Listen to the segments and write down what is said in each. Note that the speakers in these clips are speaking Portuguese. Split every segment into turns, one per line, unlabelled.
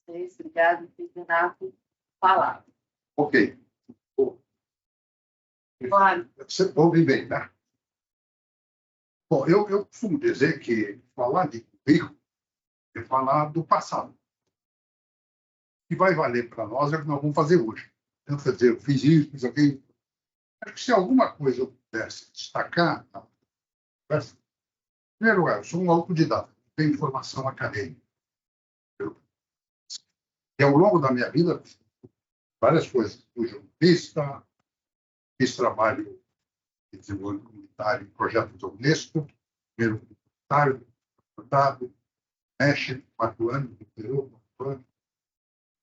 vocês. Obrigada, Renato. Palavra.
Ok.
Claro.
Você ouve bem, né? Bom, eu costumo dizer que falar de currículo é falar do passado. O que vai valer para nós é o que nós vamos fazer hoje. Então, quer dizer, eu fiz isso, fiz aquilo. Acho que se alguma coisa eu pudesse destacar, em primeiro lugar, eu sou um autodidata, tenho formação acadêmica. E ao longo da minha vida, várias coisas. Fui jornalista, fiz trabalho de desenvolvimento comunitário em projetos da Unesco, primeiro comunitário, tratado, México, 4 anos, no Peru, 4 anos,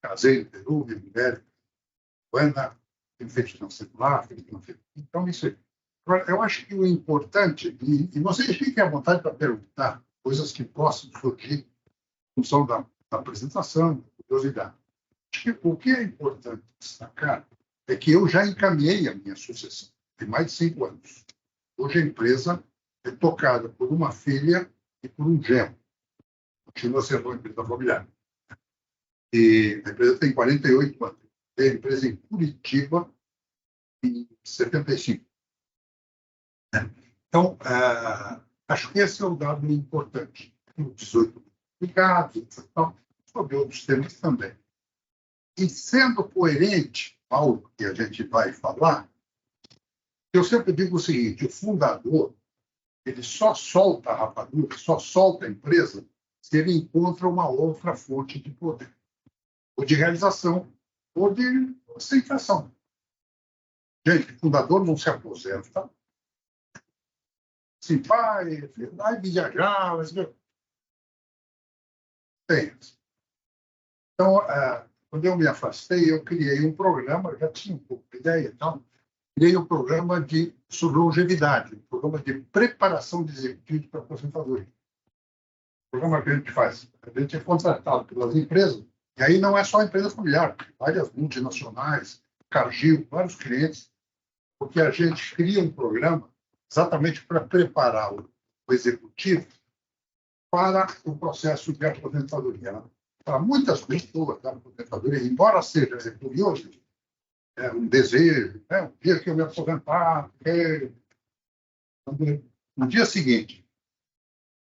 casei no Peru, minha mulher, Ana, tenho feito financeiro lá, então isso aí. Agora, eu acho que o importante, e vocês fiquem à vontade para perguntar coisas que possam surgir em função da apresentação, da curiosidade. Acho que o que é importante destacar é que eu já encaminhei a minha sucessão, tem mais de 5 anos. Hoje a empresa é tocada por uma filha e por um genro. Continua sendo uma empresa familiar. E a empresa tem 48 anos. Tem a empresa em Curitiba em 75. Então, acho que esse é um dado importante. Tem 18 publicados, etc. Sobre outros temas também. E sendo coerente ao que a gente vai falar, eu sempre digo o seguinte: o fundador ele só solta a rapadura, só solta a empresa se ele encontra uma outra fonte de poder, ou de realização, ou de aceitação. Gente, o fundador não se aposenta. Assim, vai viajar, mas... Tem. Então, quando eu me afastei, eu criei um programa, já tinha um pouco de ideia, então, criei um programa sobre longevidade, um programa de preparação de executivos para a aposentadoria. O programa que a gente faz, a gente é contratado pelas empresas, e aí não é só a empresa familiar, várias multinacionais, Cargill, vários clientes, porque a gente cria um programa exatamente para preparar o executivo para o processo de aposentadoria. Né? Para muitas pessoas, a aposentadoria, embora seja curioso, é um desejo, um dia que eu me aposentar, no dia seguinte,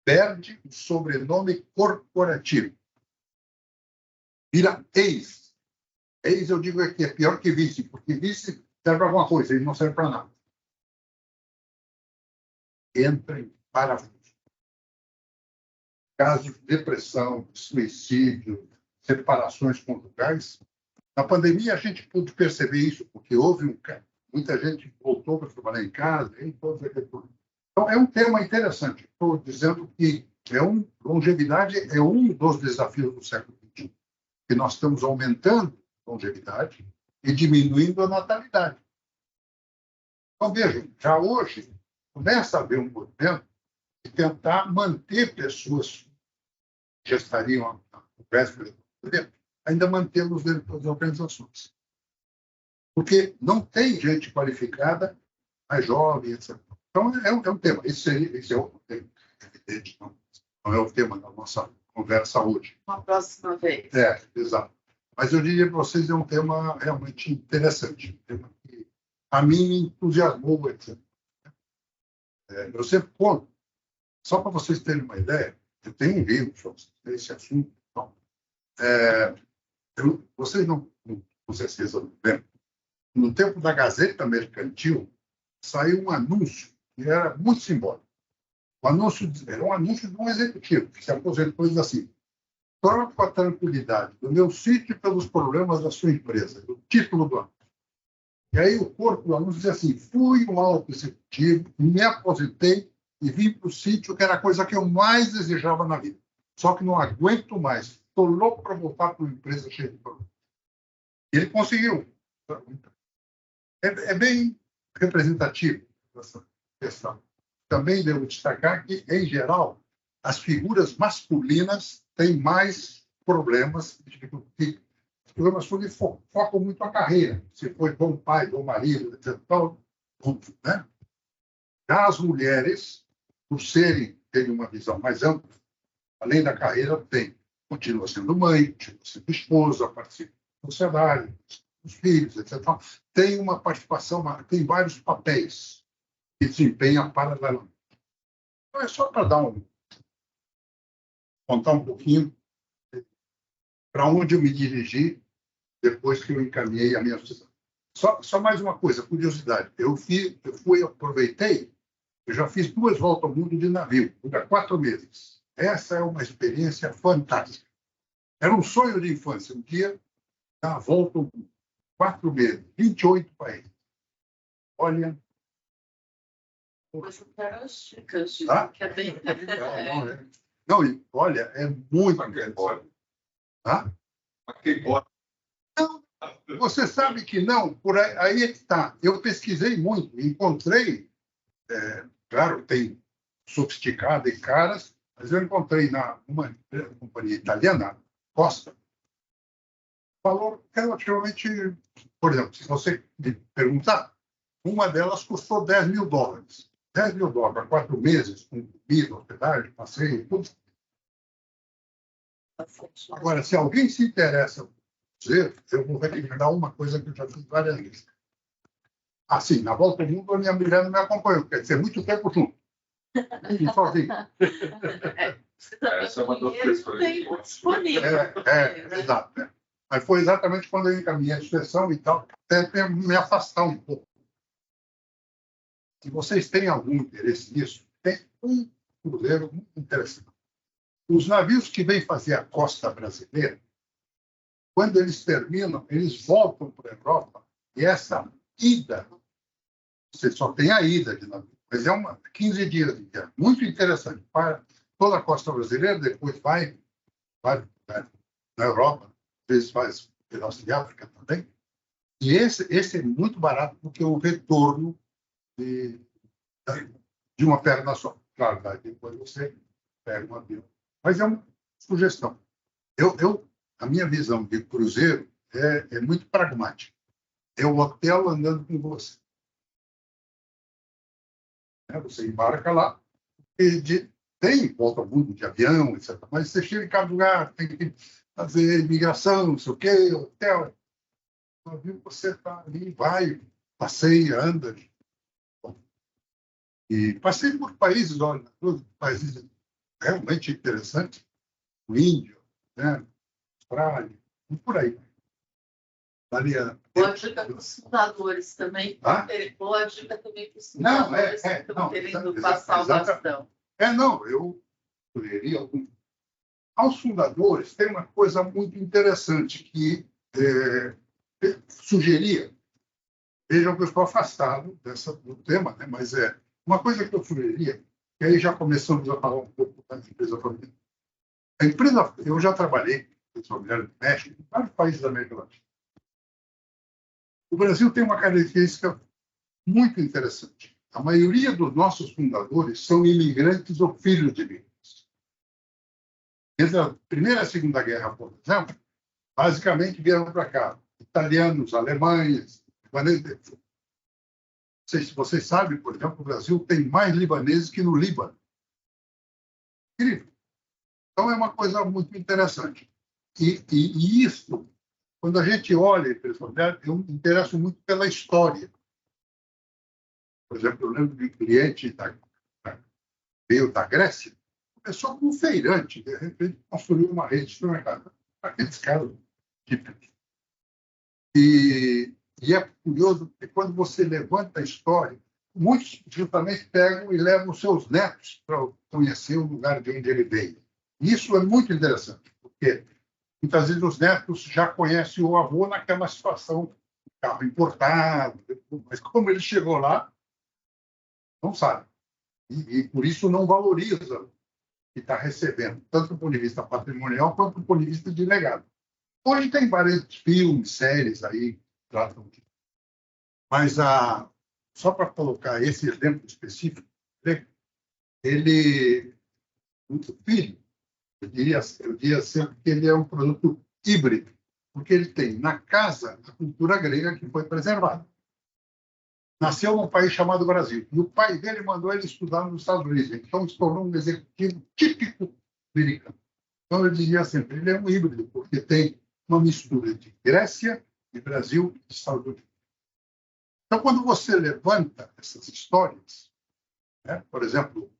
perde o sobrenome corporativo. Vira ex. Ex, eu digo que é pior que vice, porque vice serve para alguma coisa, ele não serve para nada. Entra em parafuso. Casos de depressão, suicídio, separações conjugais. Na pandemia, a gente pôde perceber isso, porque houve muita gente voltou para trabalhar em casa. Então, é um tema interessante. Estou dizendo que longevidade é um dos desafios do século XXI, que nós estamos aumentando a longevidade e diminuindo a natalidade. Então, vejam, já hoje começa a haver um movimento de tentar manter pessoas que já estariam na véspera do tempo, ainda mantê-los dentro das organizações. Porque não tem gente qualificada, mais jovem, etc. Então, é um tema. Esse é outro tema, evidente, não é o tema da nossa conversa hoje.
Uma próxima vez.
Exato. Mas eu diria para vocês, é um tema realmente interessante, um tema que a mim me entusiasmou, etc. Eu sempre conto, só para vocês terem uma ideia, eu tenho um livro sobre esse assunto. Então, vocês não, com certeza, não lembram. No tempo da Gazeta Mercantil, saiu um anúncio que era muito simbólico. O anúncio era um anúncio de um executivo que se aposentou e diz assim: troco a tranquilidade do meu sítio pelos problemas da sua empresa. O título do anúncio. E aí o corpo do anúncio diz assim: fui um alto executivo, me aposentei e vim para o sítio, que era a coisa que eu mais desejava na vida. Só que não aguento mais. Estou louco para voltar para uma empresa cheia de problemas. E ele conseguiu. É bem representativo essa questão. Também devo destacar que, em geral, as figuras masculinas têm mais problemas, porque as figuras masculinas focam muito a carreira. Se foi bom pai, bom marido, etc. Né? Já as mulheres, por terem uma visão mais ampla, além da carreira, têm continua sendo mãe, continua sendo esposa, participa da sociedade, dos filhos, etc. Tem uma participação, tem vários papéis que desempenha paralelamente. Então, é só para contar um pouquinho para onde eu me dirigi depois que eu encaminhei a minha decisão. Só mais uma coisa, curiosidade. Eu aproveitei, eu já fiz 2 voltas ao mundo de navio, por 4 meses. Essa é uma experiência fantástica. Era um sonho de infância, um dia dar a volta ao mundo. 4 meses, 28 países. Olha.
Depois eu quero as dicas,
Tá?
que é bem.
Não, olha, é muito interessante. Tá? Não, você sabe que não, por aí é que está. Eu pesquisei muito, encontrei, claro, tem sofisticada e caras, mas eu encontrei numa companhia italiana, Costa, valor relativamente, por exemplo, se você me perguntar, uma delas custou $10 mil. $10 mil para 4 meses, com comida, hospedagem, passeio, tudo. Agora, se alguém se interessa por dizer, eu vou recomendar uma coisa que eu já fiz várias vezes. Assim, na volta ao mundo, a minha mulher não me acompanhou, quer dizer, muito tempo junto. E sozinho.
Essa é uma das questões disponível.
Exato. Mas foi exatamente quando eu encaminhei a sucessão e tal, até me afastar um pouco. Se vocês têm algum interesse nisso, tem um cruzeiro muito interessante. Os navios que vêm fazer a costa brasileira, quando eles terminam, eles voltam para a Europa e essa ida, você só tem a ida de navio, mas é 15 dias de viagem, muito interessante para toda a costa brasileira, depois vai na Europa, às vezes faz pedaço de África também. E esse é muito barato porque é o retorno de uma perna só. Claro, depois você pega um avião. Mas é uma sugestão. A minha visão de cruzeiro é muito pragmática. É o hotel andando com você. Você embarca lá, tem volta ao mundo de avião, etc. Mas você chega em cada lugar, tem que fazer imigração, não sei o quê, hotel. No avião você está ali, vai, passeia, anda. E passei por países, olha, países realmente interessantes, o Índia, né? Austrália, e por aí.
Boa dica para os fundadores também. Boa dica também para os fundadores que estão querendo passar o bastão.
Não, eu sugeriria algum. Aos fundadores, tem uma coisa muito interessante que sugeria. Vejam que eu estou afastado do tema, né? Mas uma coisa que eu sugeriria, e aí já começamos a falar um pouco da empresa familiar. A empresa, eu já trabalhei com empresa familiar do México, em vários países da América Latina. O Brasil tem uma característica muito interessante. A maioria dos nossos fundadores são imigrantes ou filhos de imigrantes. Entre a Primeira e a Segunda Guerra, por exemplo, basicamente vieram para cá italianos, alemães, libaneses. Não sei se vocês sabem, por exemplo, o Brasil tem mais libaneses que no Líbano. Incrível. Então, é uma coisa muito interessante. E isso, quando a gente olha a empresa familiar, eu me interesso muito pela história. Por exemplo, eu lembro de um cliente veio da Grécia, começou como feirante, de repente construiu uma rede de supermercado. Aqueles casos típicos. E é curioso porque quando você levanta a história, muitos justamente pegam e levam os seus netos para conhecer o lugar de onde ele veio. Isso é muito interessante, porque muitas vezes os netos já conhecem o avô naquela situação, carro importado, mas como ele chegou lá, não sabe. E por isso não valoriza o que está recebendo, tanto do ponto de vista patrimonial quanto do ponto de vista de legado. Hoje tem vários filmes, séries aí que tratam disso. Mas só para colocar esse exemplo específico, ele, o filho, eu diria sempre que ele é um produto híbrido, porque ele tem na casa a cultura grega que foi preservada. Nasceu num país chamado Brasil, e o pai dele mandou ele estudar nos Estados Unidos, então se tornou um executivo típico americano. Então, eu dizia sempre, ele é um híbrido, porque tem uma mistura de Grécia e Brasil e Estados Unidos. Então, quando você levanta essas histórias, né, por exemplo,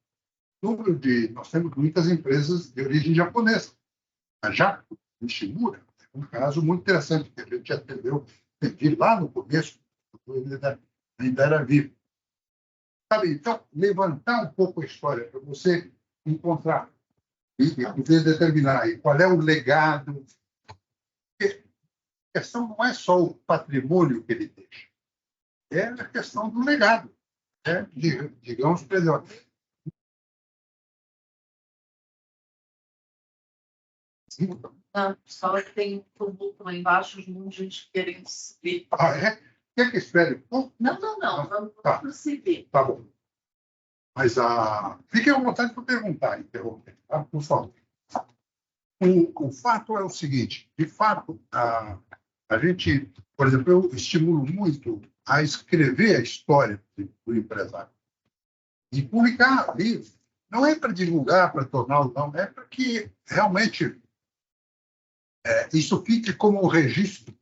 nós temos muitas empresas de origem japonesa. A Jaco, Nishimura, é um caso muito interessante, que a gente atendeu, atendi lá no começo, quando ele ainda era vivo. Sabe, então, levantar um pouco a história para você encontrar e determinar aí qual é o legado. Porque a questão não é só o patrimônio que ele deixa, é a questão do legado. Né? Digamos, por exemplo,
não, só que tem um tumulto lá embaixo, os monges querendo subir.
Ah, é? Quer que espere?
Não, vamos prosseguir.
Tá bom. Mas fiquem à vontade para perguntar, interromper, tá? Por favor. O fato é o seguinte, de fato, a gente, por exemplo, eu estimulo muito a escrever a história do empresário e publicar livros. Não é para divulgar, para torná-lo, não, é para que realmente isso fique como um registro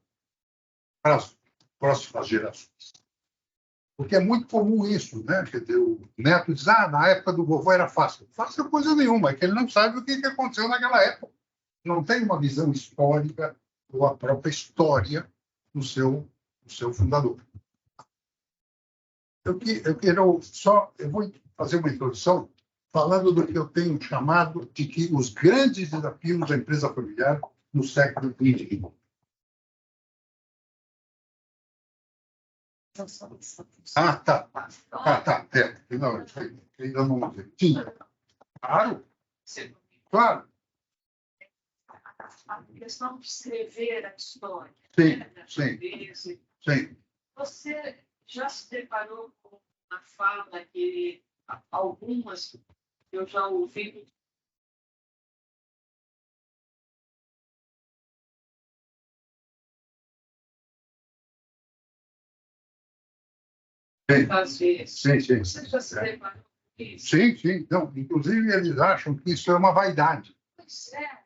para as próximas gerações. Porque é muito comum isso, né? Quer dizer, o neto diz, na época do vovô era fácil. Fácil coisa nenhuma, é que ele não sabe o que aconteceu naquela época. Não tem uma visão histórica ou a própria história do seu fundador. Eu vou fazer uma introdução falando do que eu tenho chamado de que os grandes desafios da empresa familiar no século XX. Tá. Não, ainda não tinha. Claro.
A questão de escrever a história.
Sim.
Você já se deparou com uma fala que algumas eu já ouvi.
Sim.
Você já se deparou com isso?
Sim. Não, inclusive, eles acham que isso é uma vaidade.
Pois é.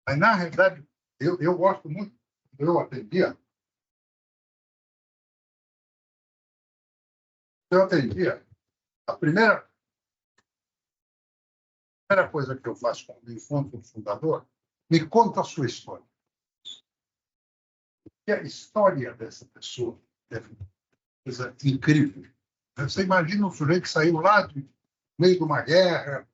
Mas, na realidade, eu gosto muito, eu atendia, a primeira coisa que eu faço quando encontro um fundador, me conta a sua história. E a história dessa pessoa é uma coisa incrível. Você imagina um sujeito que saiu lá do meio de uma guerra.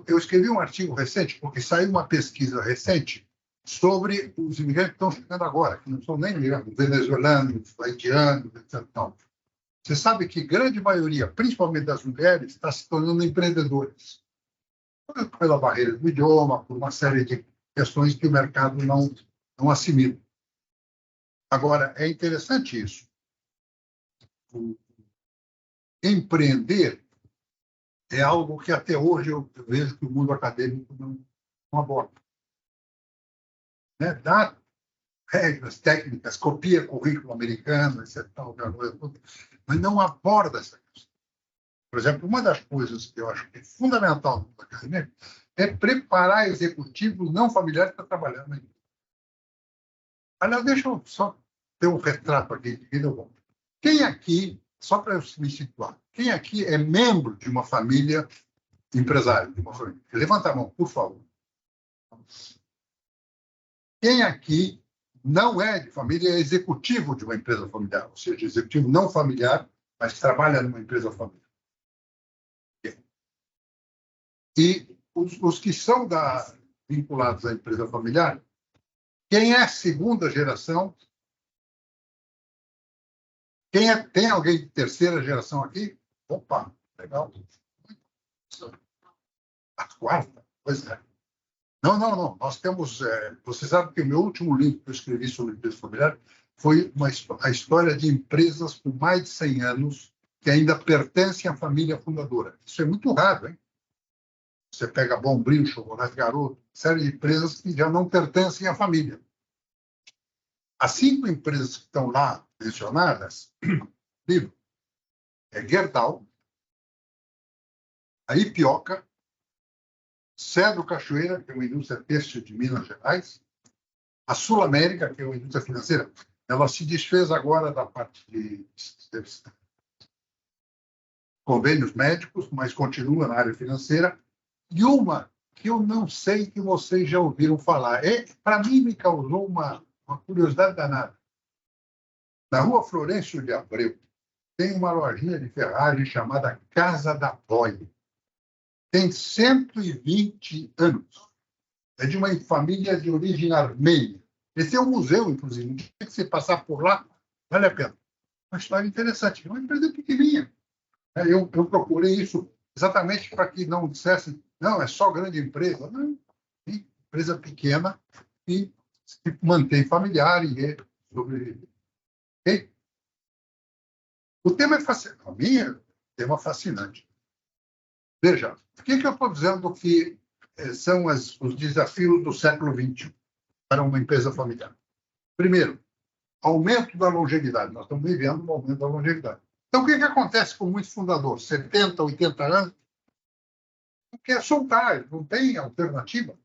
Eu escrevi um artigo recente, porque saiu uma pesquisa recente sobre os imigrantes que estão chegando agora, que não são nem imigrantes, venezuelanos, haitianos, etc. Não. Você sabe que grande maioria, principalmente das mulheres, está se tornando empreendedoras. Pela barreira do idioma, por uma série de questões que o mercado não assimila. Agora, é interessante isso. Empreender é algo que até hoje eu vejo que o mundo acadêmico não aborda. Né? Dá regras técnicas, copia currículo americano, etc. Mas não aborda essa questão. Por exemplo, uma das coisas que eu acho que é fundamental no mundo acadêmico é preparar executivos não familiares para trabalhar na empresa. Aliás, deixa eu só ter um retrato aqui de vida. Quem aqui, só para eu me situar, quem aqui é membro de uma família empresária? De uma família? Levanta a mão, por favor. Quem aqui não é de família, é executivo de uma empresa familiar, ou seja, executivo não familiar, mas que trabalha numa empresa familiar? E os que são vinculados à empresa familiar, quem é segunda geração? Tem alguém de terceira geração aqui? Opa, legal. A quarta? Pois é. Não. Nós temos... você sabe que o meu último livro que eu escrevi sobre empresa familiar foi a história de empresas com mais de 100 anos que ainda pertencem à família fundadora. Isso é muito raro, hein? Você pega Bombril, Chocolate Garoto, série de empresas que já não pertencem à família. As 5 empresas que estão lá mencionadas, livro, é Gerdau, a Ipioca, Cedro Cachoeira, que é uma indústria têxtil de Minas Gerais, a Sul América, que é uma indústria financeira, ela se desfez agora da parte de convênios médicos, mas continua na área financeira, e uma que eu não sei que vocês já ouviram falar. Para mim, me causou uma curiosidade danada. Na rua Florencio de Abreu, tem uma lojinha de ferragem chamada Casa da Boia. Tem 120 anos. É de uma família de origem armênia. Esse é um museu, inclusive. Um dia que você passar por lá, vale a pena. Uma história interessante. É uma empresa pequenininha. Eu procurei isso exatamente para que não dissessem, não, é só grande empresa. Não, empresa pequena e se mantém familiar e sobrevive. Okay? O tema é fascinante. Para mim, é um tema fascinante. Veja, o que eu estou dizendo que são os desafios do século XXI para uma empresa familiar? Primeiro, aumento da longevidade. Nós estamos vivendo um aumento da longevidade. Então, o que acontece com muitos fundadores? 70, 80 anos, não quer soltar, não tem alternativa.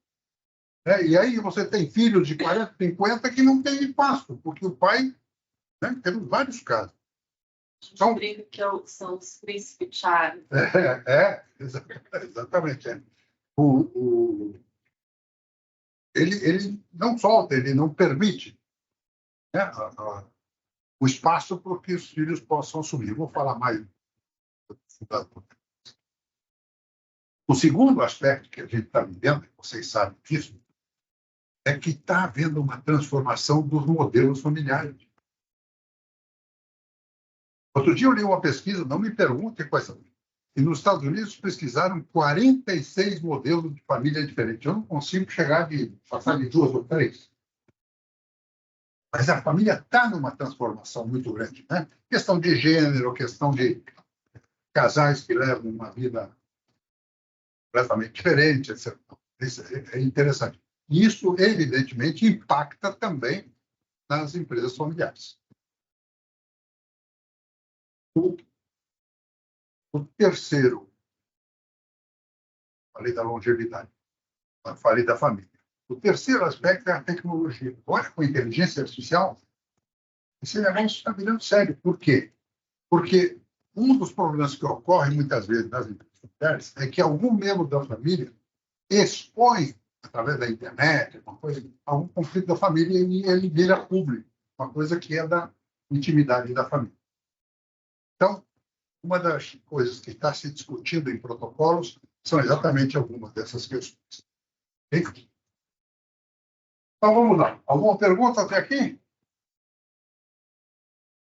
E aí você tem filhos de 40, 50 que não têm espaço, porque o pai... temos vários casos.
São que são os príncipes Charles.
Exatamente. Ele não solta, ele não permite o espaço para que os filhos possam assumir. Vou falar mais do fundador. O segundo aspecto que a gente está vivendo, vocês sabem disso, é que está havendo uma transformação dos modelos familiares. Outro dia eu li uma pesquisa, não me perguntem quais são, e nos Estados Unidos pesquisaram 46 modelos de família diferentes. Eu não consigo passar de 2 ou 3. Mas a família está numa transformação muito grande, né? Questão de gênero, questão de casais que levam uma vida completamente diferente, etc. Isso é interessante. E isso, evidentemente, impacta também nas empresas familiares. O terceiro, falei da longevidade, falei da família. O terceiro aspecto é a tecnologia. Agora, com a inteligência artificial, esse negócio está virando sério. Por quê? Porque um dos problemas que ocorre muitas vezes nas empresas familiares é que algum membro da família expõe, através da internet, algum conflito da família e ele vira público, uma coisa que é da intimidade da família. Então, uma das coisas que está se discutindo em protocolos são exatamente algumas dessas questões. Okay? Então, vamos lá. Alguma pergunta até aqui?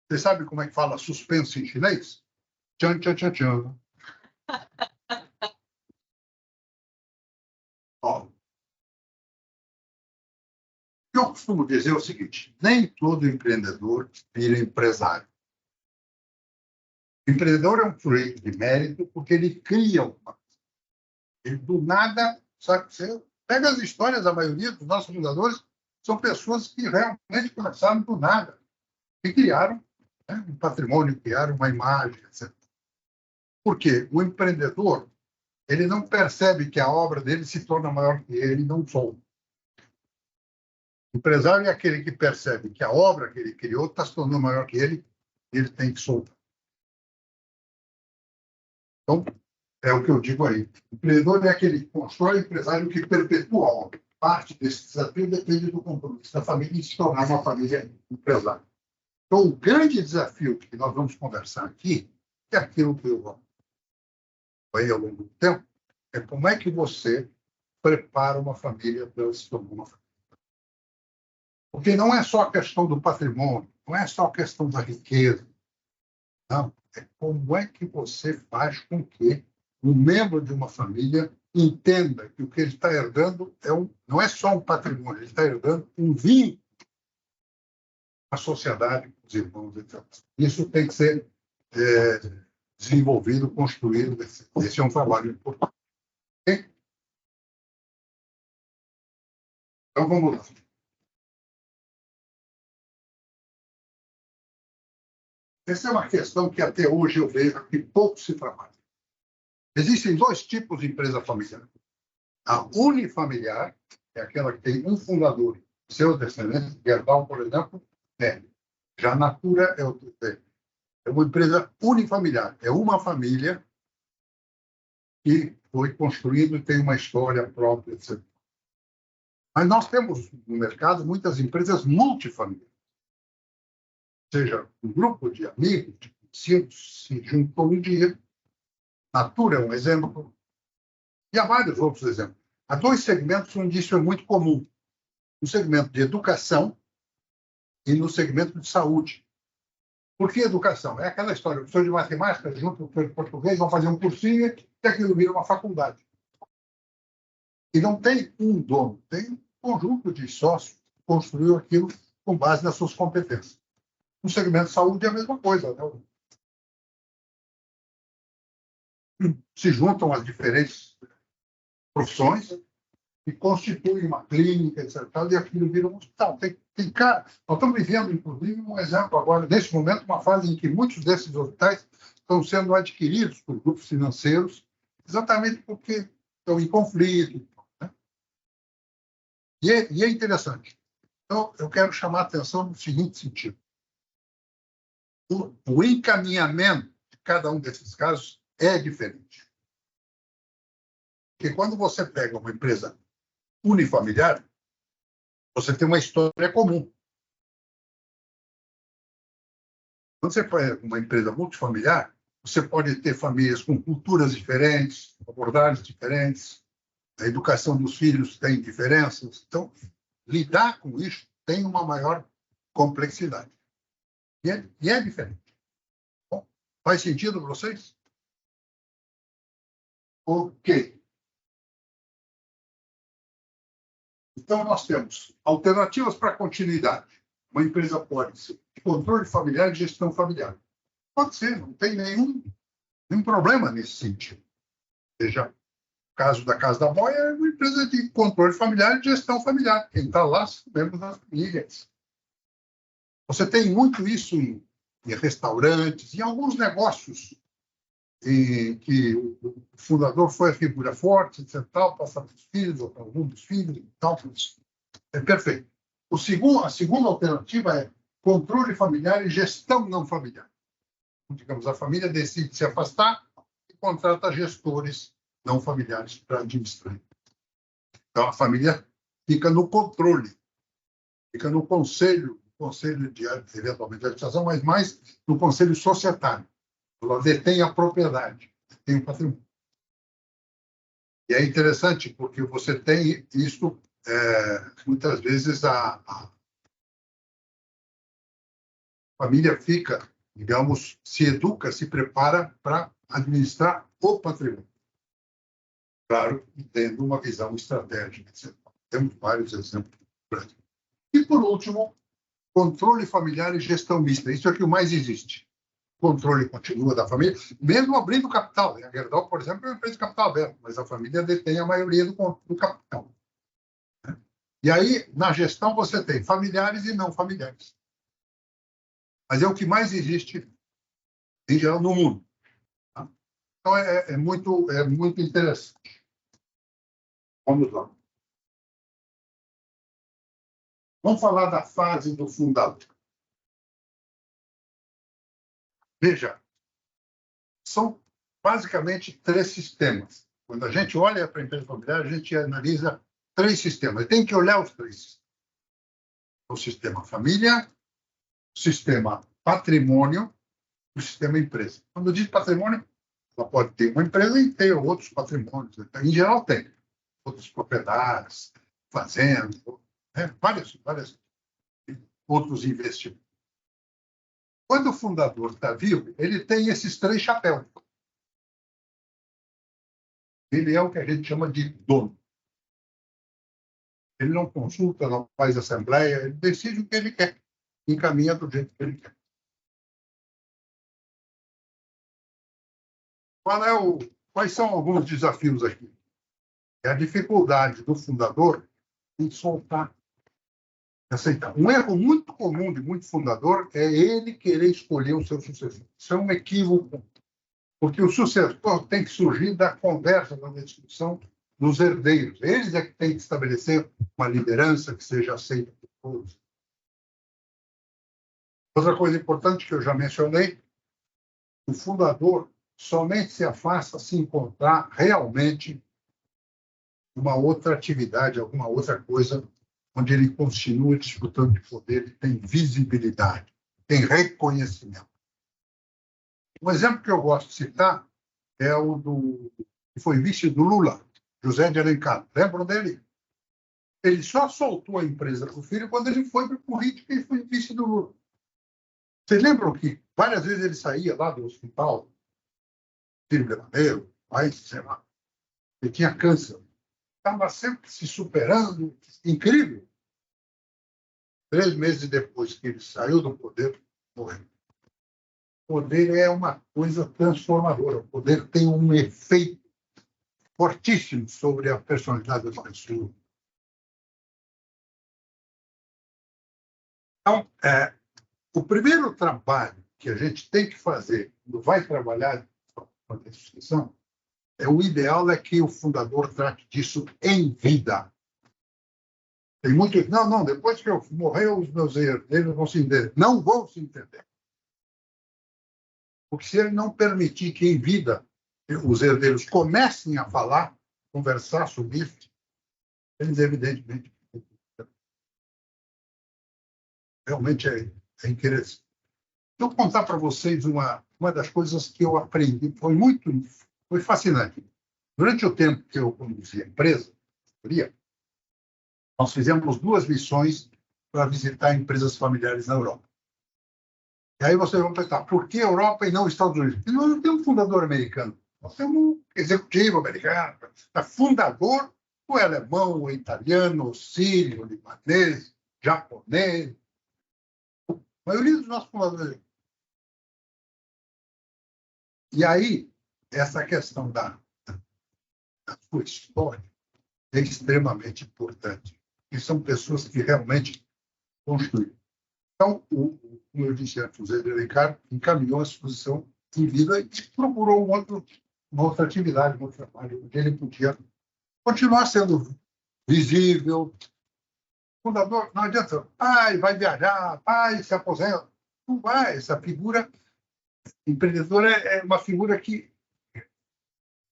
Você sabe como é que fala suspenso em chinês? Tchan, tchan, tchan, tchan. Ó, eu costumo dizer o seguinte, nem todo empreendedor vira empresário. O empreendedor é um sujeito de mérito porque ele cria uma coisa. Ele, do nada, sabe, você pega as histórias da maioria dos nossos fundadores, são pessoas que realmente começaram do nada e criaram um patrimônio, criaram uma imagem, etc. Por quê? O empreendedor, ele não percebe que a obra dele se torna maior que ele e não solta. O empresário é aquele que percebe que a obra que ele criou está se tornando maior que ele e ele tem que soltar. Então, é o que eu digo aí. O empreendedor é aquele que constrói, o empresário que perpetua a obra. Parte desse desafio depende do compromisso da família em se tornar uma família empresária. Então, o grande desafio que nós vamos conversar aqui é aquilo que eu falei ao longo do tempo, é como é que você prepara uma família para se tornar uma família. Porque não é só a questão do patrimônio, não é só a questão da riqueza. Não, é como é que você faz com que um membro de uma família entenda que o que ele está herdando não é só um patrimônio, ele está herdando um vínculo à sociedade, com os irmãos, etc. Isso tem que ser desenvolvido, construído. Esse é um trabalho importante. Okay? Então, vamos lá. Essa é uma questão que até hoje eu vejo que pouco se trabalha. Existem 2 tipos de empresa familiar. A unifamiliar é aquela que tem um fundador, seus descendentes. Gerdau, por exemplo, já a Natura é uma empresa unifamiliar. É uma família que foi construída e tem uma história própria, etc. Mas nós temos no mercado muitas empresas multifamiliares. Ou seja, um grupo de amigos, de conhecidos, se juntou um dia. Natura é um exemplo. E há vários outros exemplos. Há dois segmentos onde isso é muito comum. No segmento de educação e no segmento de saúde. Por que educação? É aquela história. O professor de matemática junto com o professor de português vão fazer um cursinho e aquilo vira uma faculdade. E não tem um dono, tem um conjunto de sócios que construiu aquilo com base nas suas competências. No segmento de saúde é a mesma coisa. Né? Se juntam as diferentes profissões e constituem uma clínica, etc. E aquilo vira um hospital. Tem cara. Nós estamos vivendo, inclusive, um exemplo agora, nesse momento, uma fase em que muitos desses hospitais estão sendo adquiridos por grupos financeiros, exatamente porque estão em conflito. Né? E é interessante. Então, eu quero chamar a atenção no seguinte sentido. O encaminhamento de cada um desses casos é diferente. Porque quando você pega uma empresa unifamiliar, você tem uma história comum. Quando você pega uma empresa multifamiliar, você pode ter famílias com culturas diferentes, abordagens diferentes, a educação dos filhos tem diferenças. Então, lidar com isso tem uma maior complexidade. E é diferente. Bom, faz sentido para vocês? Ok. Então, nós temos alternativas para continuidade. Uma empresa pode ser de controle familiar e gestão familiar. Pode ser, não tem nenhum problema nesse sentido. Veja, o caso da Casa da Boia é uma empresa de controle familiar e gestão familiar. Quem está lá são membros das famílias. Você tem muito isso em restaurantes, em alguns negócios em que o fundador foi a figura forte, etc., passa para os filhos, ou para algum dos filhos, e tal. É perfeito. A segunda alternativa é controle familiar e gestão não familiar. Digamos, a família decide se afastar e contrata gestores não familiares para administrar. Então, a família fica no controle, fica no conselho de eventualmente de administração, mas mais no conselho societário. Ela detém a propriedade, detém o patrimônio. E é interessante porque você tem isso, muitas vezes a família fica, digamos, se educa, se prepara para administrar o patrimônio. Claro, tendo uma visão estratégica. Temos vários exemplos. E, por último, controle familiar e gestão mista. Isso é o que mais existe. O controle continua da família, mesmo abrindo capital. A Gerdau, por exemplo, é uma empresa de capital aberto, mas a família detém a maioria do capital. E aí, na gestão, você tem familiares e não familiares. Mas é o que mais existe, em geral, no mundo. Tá? Então, é muito interessante. Vamos lá. Vamos falar da fase do fundador. Veja, são basicamente 3 sistemas. Quando a gente olha para a empresa familiar, a gente analisa 3 sistemas. Tem que olhar os 3. O sistema família, o sistema patrimônio e o sistema empresa. Quando eu digo patrimônio, ela pode ter uma empresa e ter outros patrimônios. Em geral, tem outras propriedades, fazendas, vários outros investimentos. Quando o fundador está vivo, ele tem esses 3 chapéus. Ele é o que a gente chama de dono. Ele não consulta, não faz assembleia, ele decide o que ele quer, encaminha do jeito que ele quer. Quais são alguns desafios aqui? É a dificuldade do fundador em soltar, aceitar. Um erro muito comum de muito fundador é ele querer escolher o seu sucessor. Isso é um equívoco, porque o sucessor tem que surgir da conversa, da discussão nos herdeiros. Eles é que têm que estabelecer uma liderança que seja aceita por todos. Outra coisa importante que eu já mencionei, o fundador somente se afasta se encontrar realmente uma outra atividade, alguma outra coisa onde ele continua disputando de poder e tem visibilidade, tem reconhecimento. Um exemplo que eu gosto de citar é o que foi vice do Lula, José de Alencar. Lembram dele? Ele só soltou a empresa para o filho quando ele foi para a política e foi vice do Lula. Vocês lembram que várias vezes ele saía lá do hospital, filho brasileiro, pai, sei lá, ele tinha câncer. Estava sempre se superando, incrível. 3 meses depois que ele saiu do poder, morreu. O poder é uma coisa transformadora. O poder tem um efeito fortíssimo sobre a personalidade da pessoa. Então, o primeiro trabalho que a gente tem que fazer quando vai trabalhar com a instituição o ideal é que o fundador trate disso em vida. Tem muitos, não, depois que eu morrer, os meus herdeiros vão se entender. Não vão se entender. Porque se ele não permitir que em vida os herdeiros comecem a falar, conversar sobre isso, eles evidentemente realmente é interessante. Eu vou contar para vocês uma das coisas que eu aprendi, foi fascinante. Durante o tempo que eu conduzi a empresa, nós fizemos 2 missões para visitar empresas familiares na Europa. E aí vocês vão pensar, por que Europa e não Estados Unidos? Porque nós não temos um fundador americano, nós temos um executivo americano. O fundador, o alemão, o italiano, o sírio, o libanês, japonês. A maioria dos nossos fundadores. E aí, essa questão da sua história é extremamente importante. E são pessoas que realmente construíram. Então, como eu disse antes, o Zé de Alencar encaminhou a exposição em vida e procurou uma outra atividade, um outro trabalho, onde ele podia continuar sendo visível. Fundador, não adianta, pai vai viajar, pai se aposenta. Não vai, essa figura empreendedora é uma figura que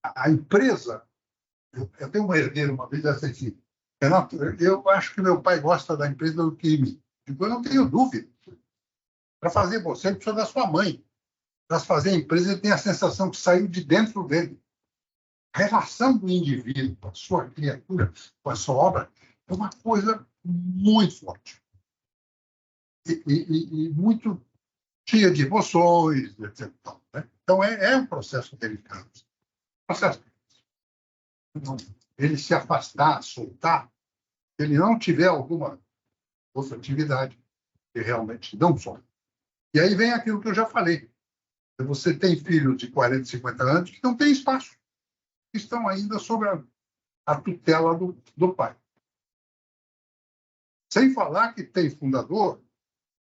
a empresa. Eu tenho uma herdeira uma vez assim, Renato, eu acho que meu pai gosta da empresa do que de mim. Eu não tenho dúvida. Para fazer você, ele precisa da sua mãe. Para fazer a empresa, ele tem a sensação que saiu de dentro dele. A relação do indivíduo com a sua criatura, com a sua obra, é uma coisa muito forte. E muito cheia de emoções, etc. Então, é um processo delicado. Ele se afastar, soltar, se ele não tiver alguma outra atividade, ele realmente não solta. E aí vem aquilo que eu já falei. Você tem filhos de 40, 50 anos que não têm espaço, que estão ainda sob a tutela do pai. Sem falar que tem fundador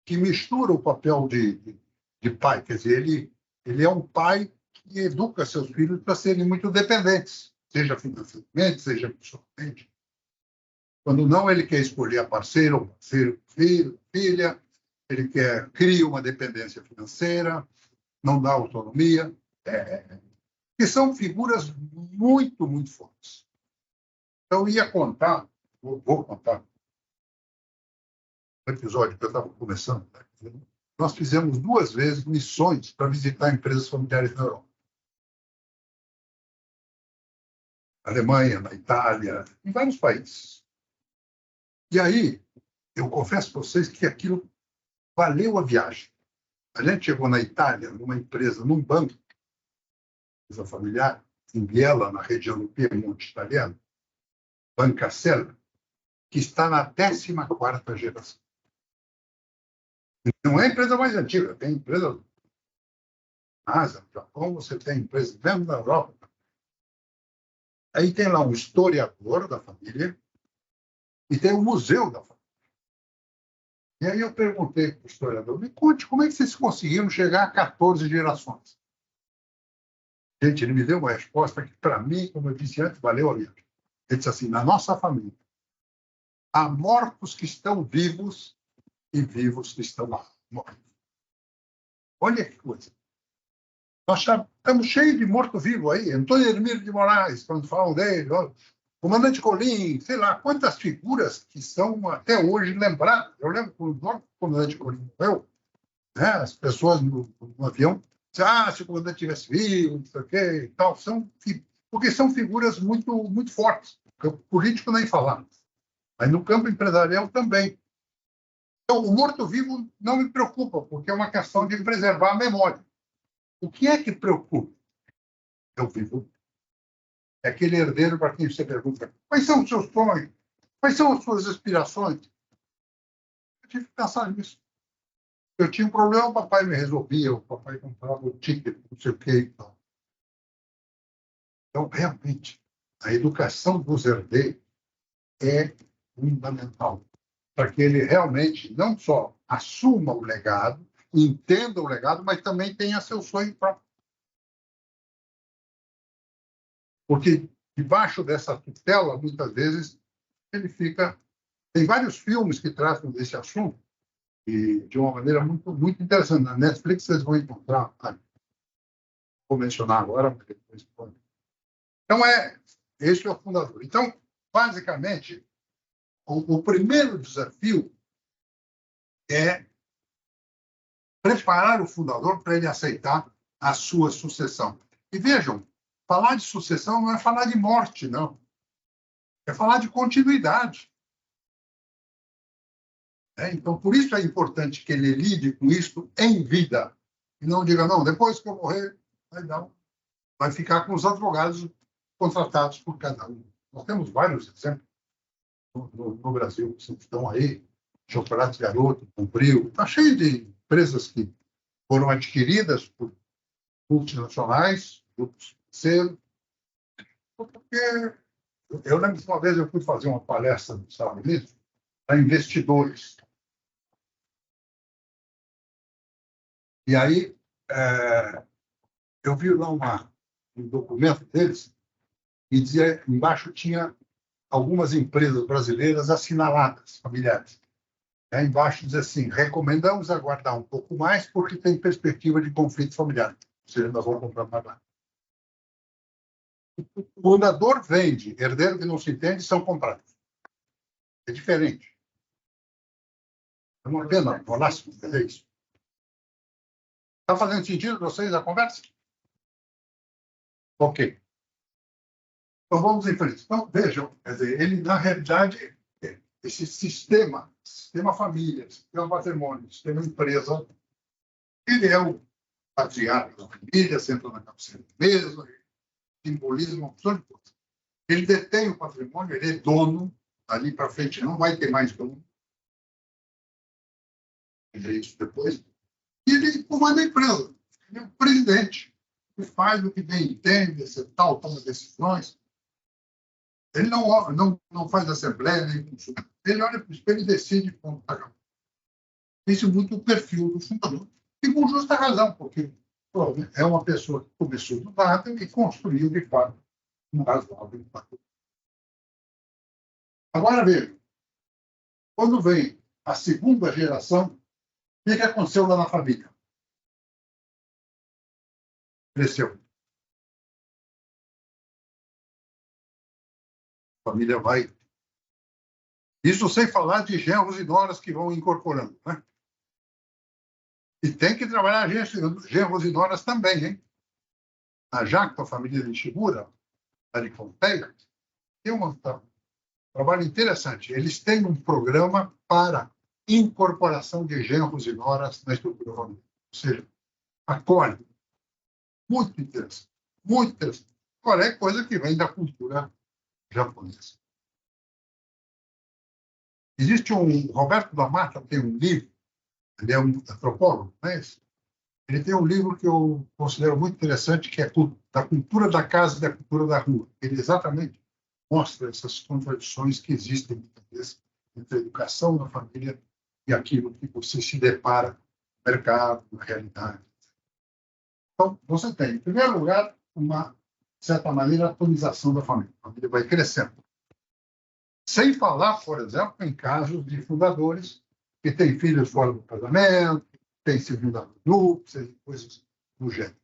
que mistura o papel de pai, quer dizer, ele é um pai que educa seus filhos para serem muito dependentes, seja financeiramente, seja emocionalmente. Quando não, ele quer escolher a parceira, o parceiro, filha, ele cria uma dependência financeira, não dá autonomia. Que são figuras muito, muito fortes. Então, eu ia contar, vou contar, um episódio que eu estava começando. Nós fizemos 2 vezes missões para visitar empresas familiares na Europa. Na Alemanha, na Itália, em vários países. E aí, eu confesso para vocês que aquilo valeu a viagem. A gente chegou na Itália, numa empresa, num banco, empresa familiar, em Biella, na região do Piemonte italiano, Banca Sella, que está na 14ª geração. Não é a empresa mais antiga, tem empresa na Ásia, no Japão, você tem empresa mesmo na Europa. Aí tem lá um historiador da família e tem um museu da família. E aí eu perguntei para o historiador, me conte, como é que vocês conseguiram chegar a 14 gerações? Gente, ele me deu uma resposta que, para mim, como eu disse antes, valeu a viagem. Ele disse assim, na nossa família, há mortos que estão vivos e vivos que estão mortos. Olha que coisa. Nós estamos cheios de morto-vivo aí. Antônio Hermílio de Moraes, quando falam dele, ó, Comandante Colim, sei lá, quantas figuras que são até hoje lembradas. Eu lembro quando o Comandante Colim morreu, né, as pessoas no avião diziam, se o comandante tivesse vivo, não sei o quê e tal. Porque são figuras muito, muito fortes. No campo político, nem falar. Mas no campo empresarial também. Então, o morto-vivo não me preocupa, porque é uma questão de preservar a memória. O que é que preocupa? É o vivo. É aquele herdeiro para quem você pergunta quais são os seus sonhos? Quais são as suas aspirações? Eu tive que pensar nisso. Eu tinha um problema, o papai me resolvia, o papai comprava o ticket, não sei o quê e tal. Então, realmente, a educação dos herdeiros é fundamental para que ele realmente não só assuma o legado, entenda o legado, mas também tenha seu sonho próprio. Porque debaixo dessa tutela, muitas vezes, ele fica... Tem vários filmes que tratam desse assunto e de uma maneira muito, muito interessante. Na Netflix vocês vão encontrar. Vou mencionar agora, porque depois pode. Então, esse é o fundador. Então, basicamente, o primeiro desafio é preparar o fundador para ele aceitar a sua sucessão. E vejam, falar de sucessão não é falar de morte, não. É falar de continuidade. Então, por isso é importante que ele lide com isso em vida. E não diga, não, depois que eu morrer, vai ficar com os advogados contratados por cada um. Nós temos vários exemplos no Brasil que estão aí. Chocolate Garoto, Cumpriu. Está cheio de empresas que foram adquiridas por multinacionais, grupos financeiros. Porque eu lembro que uma vez eu fui fazer uma palestra nos Estados Unidos para investidores. E aí eu vi lá um documento deles e dizia, embaixo tinha algumas empresas brasileiras assinaladas, familiares. Aí embaixo diz assim, recomendamos aguardar um pouco mais porque tem perspectiva de conflito familiar. Ou seja, nós vamos comprar mais lá. O fundador vende, herdeiro que não se entende são comprados. É diferente. É uma pena, uma lástima fazer isso. Está fazendo sentido para vocês a conversa? Ok. Então vamos em frente. Então, vejam, quer dizer, ele, na realidade, esse sistema família, sistema patrimônio, sistema empresa, ele é o patriarca da família, senta na cabeceira da mesa, simboliza uma opção de coisa. Ele detém o patrimônio, ele é dono, ali para frente não vai ter mais dono. É isso depois. E ele comanda a empresa. Ele é o presidente. Ele faz o que bem entende, toma decisões. Ele não faz assembleia, nem consulta. Ele olha para o espelho e decide como está. Esse é muito o perfil do fundador. E com justa razão, porque é uma pessoa que começou do nada e construiu, de fato, um razoável impacto. Agora, veja, quando vem a segunda geração, o que aconteceu lá na família? Cresceu. A família vai. Isso sem falar de genros e noras que vão incorporando, né? E tem que trabalhar genros e noras também, hein? A Jacto, a família de Shimura, a de Pompeia, tem um trabalho interessante. Eles têm um programa para incorporação de genros e noras na estrutura familiar. Ou seja, acolhe. Muito interessante. Muito interessante. Agora, é coisa que vem da cultura japonesa. Existe Roberto da Mata tem um livro, ele é um antropólogo, não é isso? Ele tem um livro que eu considero muito interessante, que é Da Cultura da Casa e da Cultura da Rua. Ele exatamente mostra essas contradições que existem muitas vezes entre a educação da família e aquilo que você se depara no mercado, na realidade. Então, você tem, em primeiro lugar, uma, de certa maneira, atomização da família. A família vai crescendo. Sem falar, por exemplo, em casos de fundadores que têm filhos fora do casamento, têm segunda núpcias, coisas do gênero.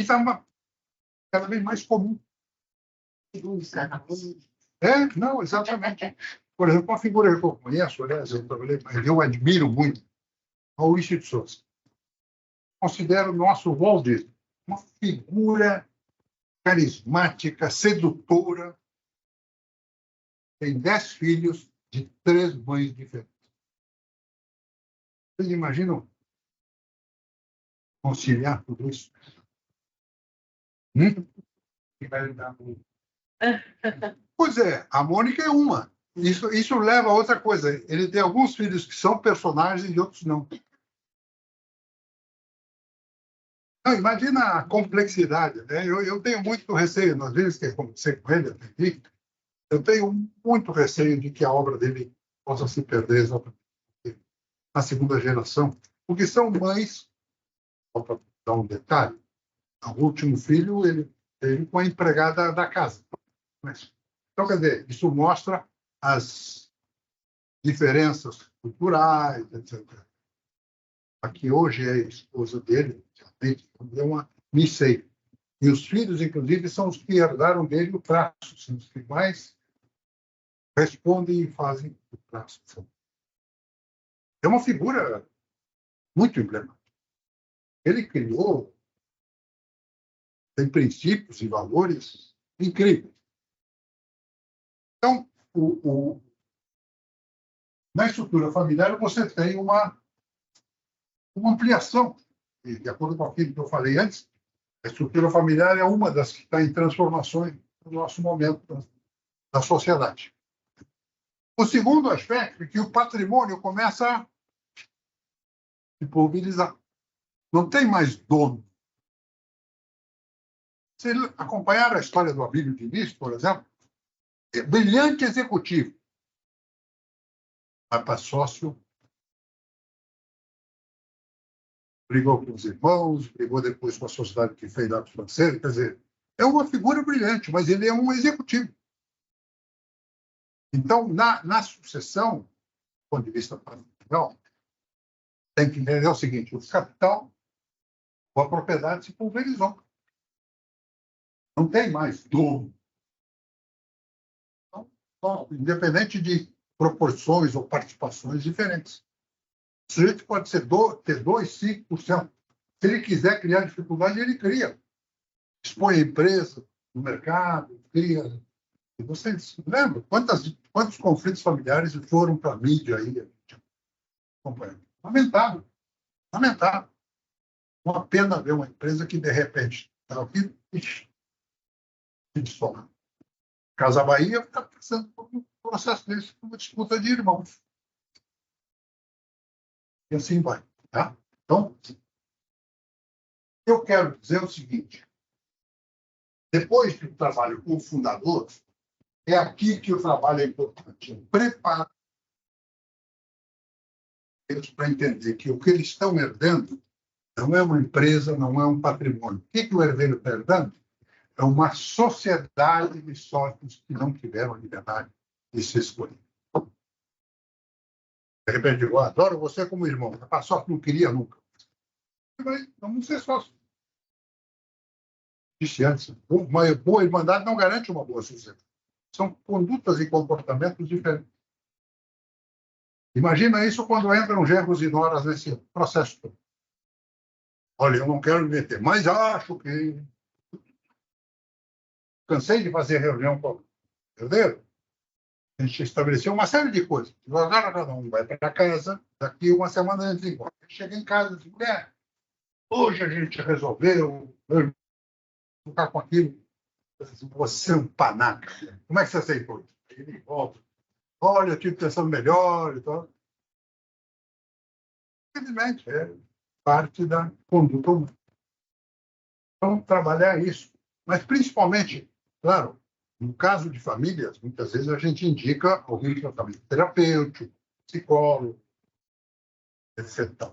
Isso é cada vez mais comum. Não, exatamente. Por exemplo, uma figura que eu conheço, aliás, eu admiro muito, Maurício de Souza. Considero o nosso Walt Disney uma figura carismática, sedutora. Tem 10 filhos de 3 mães diferentes. Vocês imaginam conciliar tudo isso? Pois é, a Mônica é uma. Isso leva a outra coisa. Ele tem alguns filhos que são personagens e outros não. Não, imagina a complexidade. Né? Eu tenho muito receio, às vezes que eu conversei com ele, eu tenho muito receio de que a obra dele possa se perder exatamente na segunda geração, porque são mães, só para dar um detalhe, o último filho, ele com a empregada da casa. Então, quer dizer, isso mostra as diferenças culturais, etc. A que hoje é a esposa dele, é uma missei. E os filhos, inclusive, são os que herdaram dele o traço, são os que mais respondem e fazem o traço. É uma figura muito emblemática. Ele criou, tem princípios e valores incríveis. Então, na estrutura familiar, você tem uma ampliação. E, de acordo com aquilo que eu falei antes, a estrutura familiar é uma das que está em transformações no nosso momento da sociedade. O segundo aspecto é que o patrimônio começa a se pulverizar. Não tem mais dono. Se acompanhar a história do Abílio Diniz, por exemplo, é brilhante executivo, vai para sócio, brigou com os irmãos, brigou depois com a sociedade que fez atos financeiros, quer dizer, é uma figura brilhante, mas ele é um executivo. Então, na sucessão, do ponto de vista patrimonial, tem que entender o seguinte: o capital ou a propriedade se pulverizou. Não tem mais dono. Então, independente de proporções ou participações diferentes. O sujeito pode ter 2, 5%. Se ele quiser criar dificuldade, ele cria. Expõe a empresa no mercado, cria. E vocês lembram quantos conflitos familiares foram para a mídia aí? Lamentável. Lamentável. Uma pena ver uma empresa que, de repente, está aqui e se dissolve. Casa Bahia está passando por um processo desse, uma disputa de irmãos. E assim vai. Tá? Então, eu quero dizer o seguinte: depois do trabalho com o fundador, é aqui que o trabalho é importante. Preparar eles para entender que o que eles estão herdando não é uma empresa, não é um patrimônio. O que o herdeiro está herdando? É uma sociedade de sócios que não tiveram a liberdade de se escolher. De repente, eu adoro você como irmão. A sócio não queria nunca. Mas vamos ser sócios. Disse antes, uma boa irmandade não garante uma boa sociedade. São condutas e comportamentos diferentes. Imagina isso quando entram genros e noras nesse processo todo. Olha, eu não quero me meter, mas acho que... Cansei de fazer reunião com o herdeiro. A gente estabeleceu uma série de coisas. Agora cada um vai para casa, daqui uma semana a gente embora. Chega em casa e diz: mulher, hoje a gente resolveu ficar com aquilo. Você é um panaca. Como é que você aceitou isso? Ele volta. Olha, eu tive pensando melhor e tal. Infelizmente, é parte da conduta humana. Então, trabalhar isso. Mas, principalmente, claro, no caso de famílias, muitas vezes a gente indica algum tratamento terapêutico, psicólogo, etc.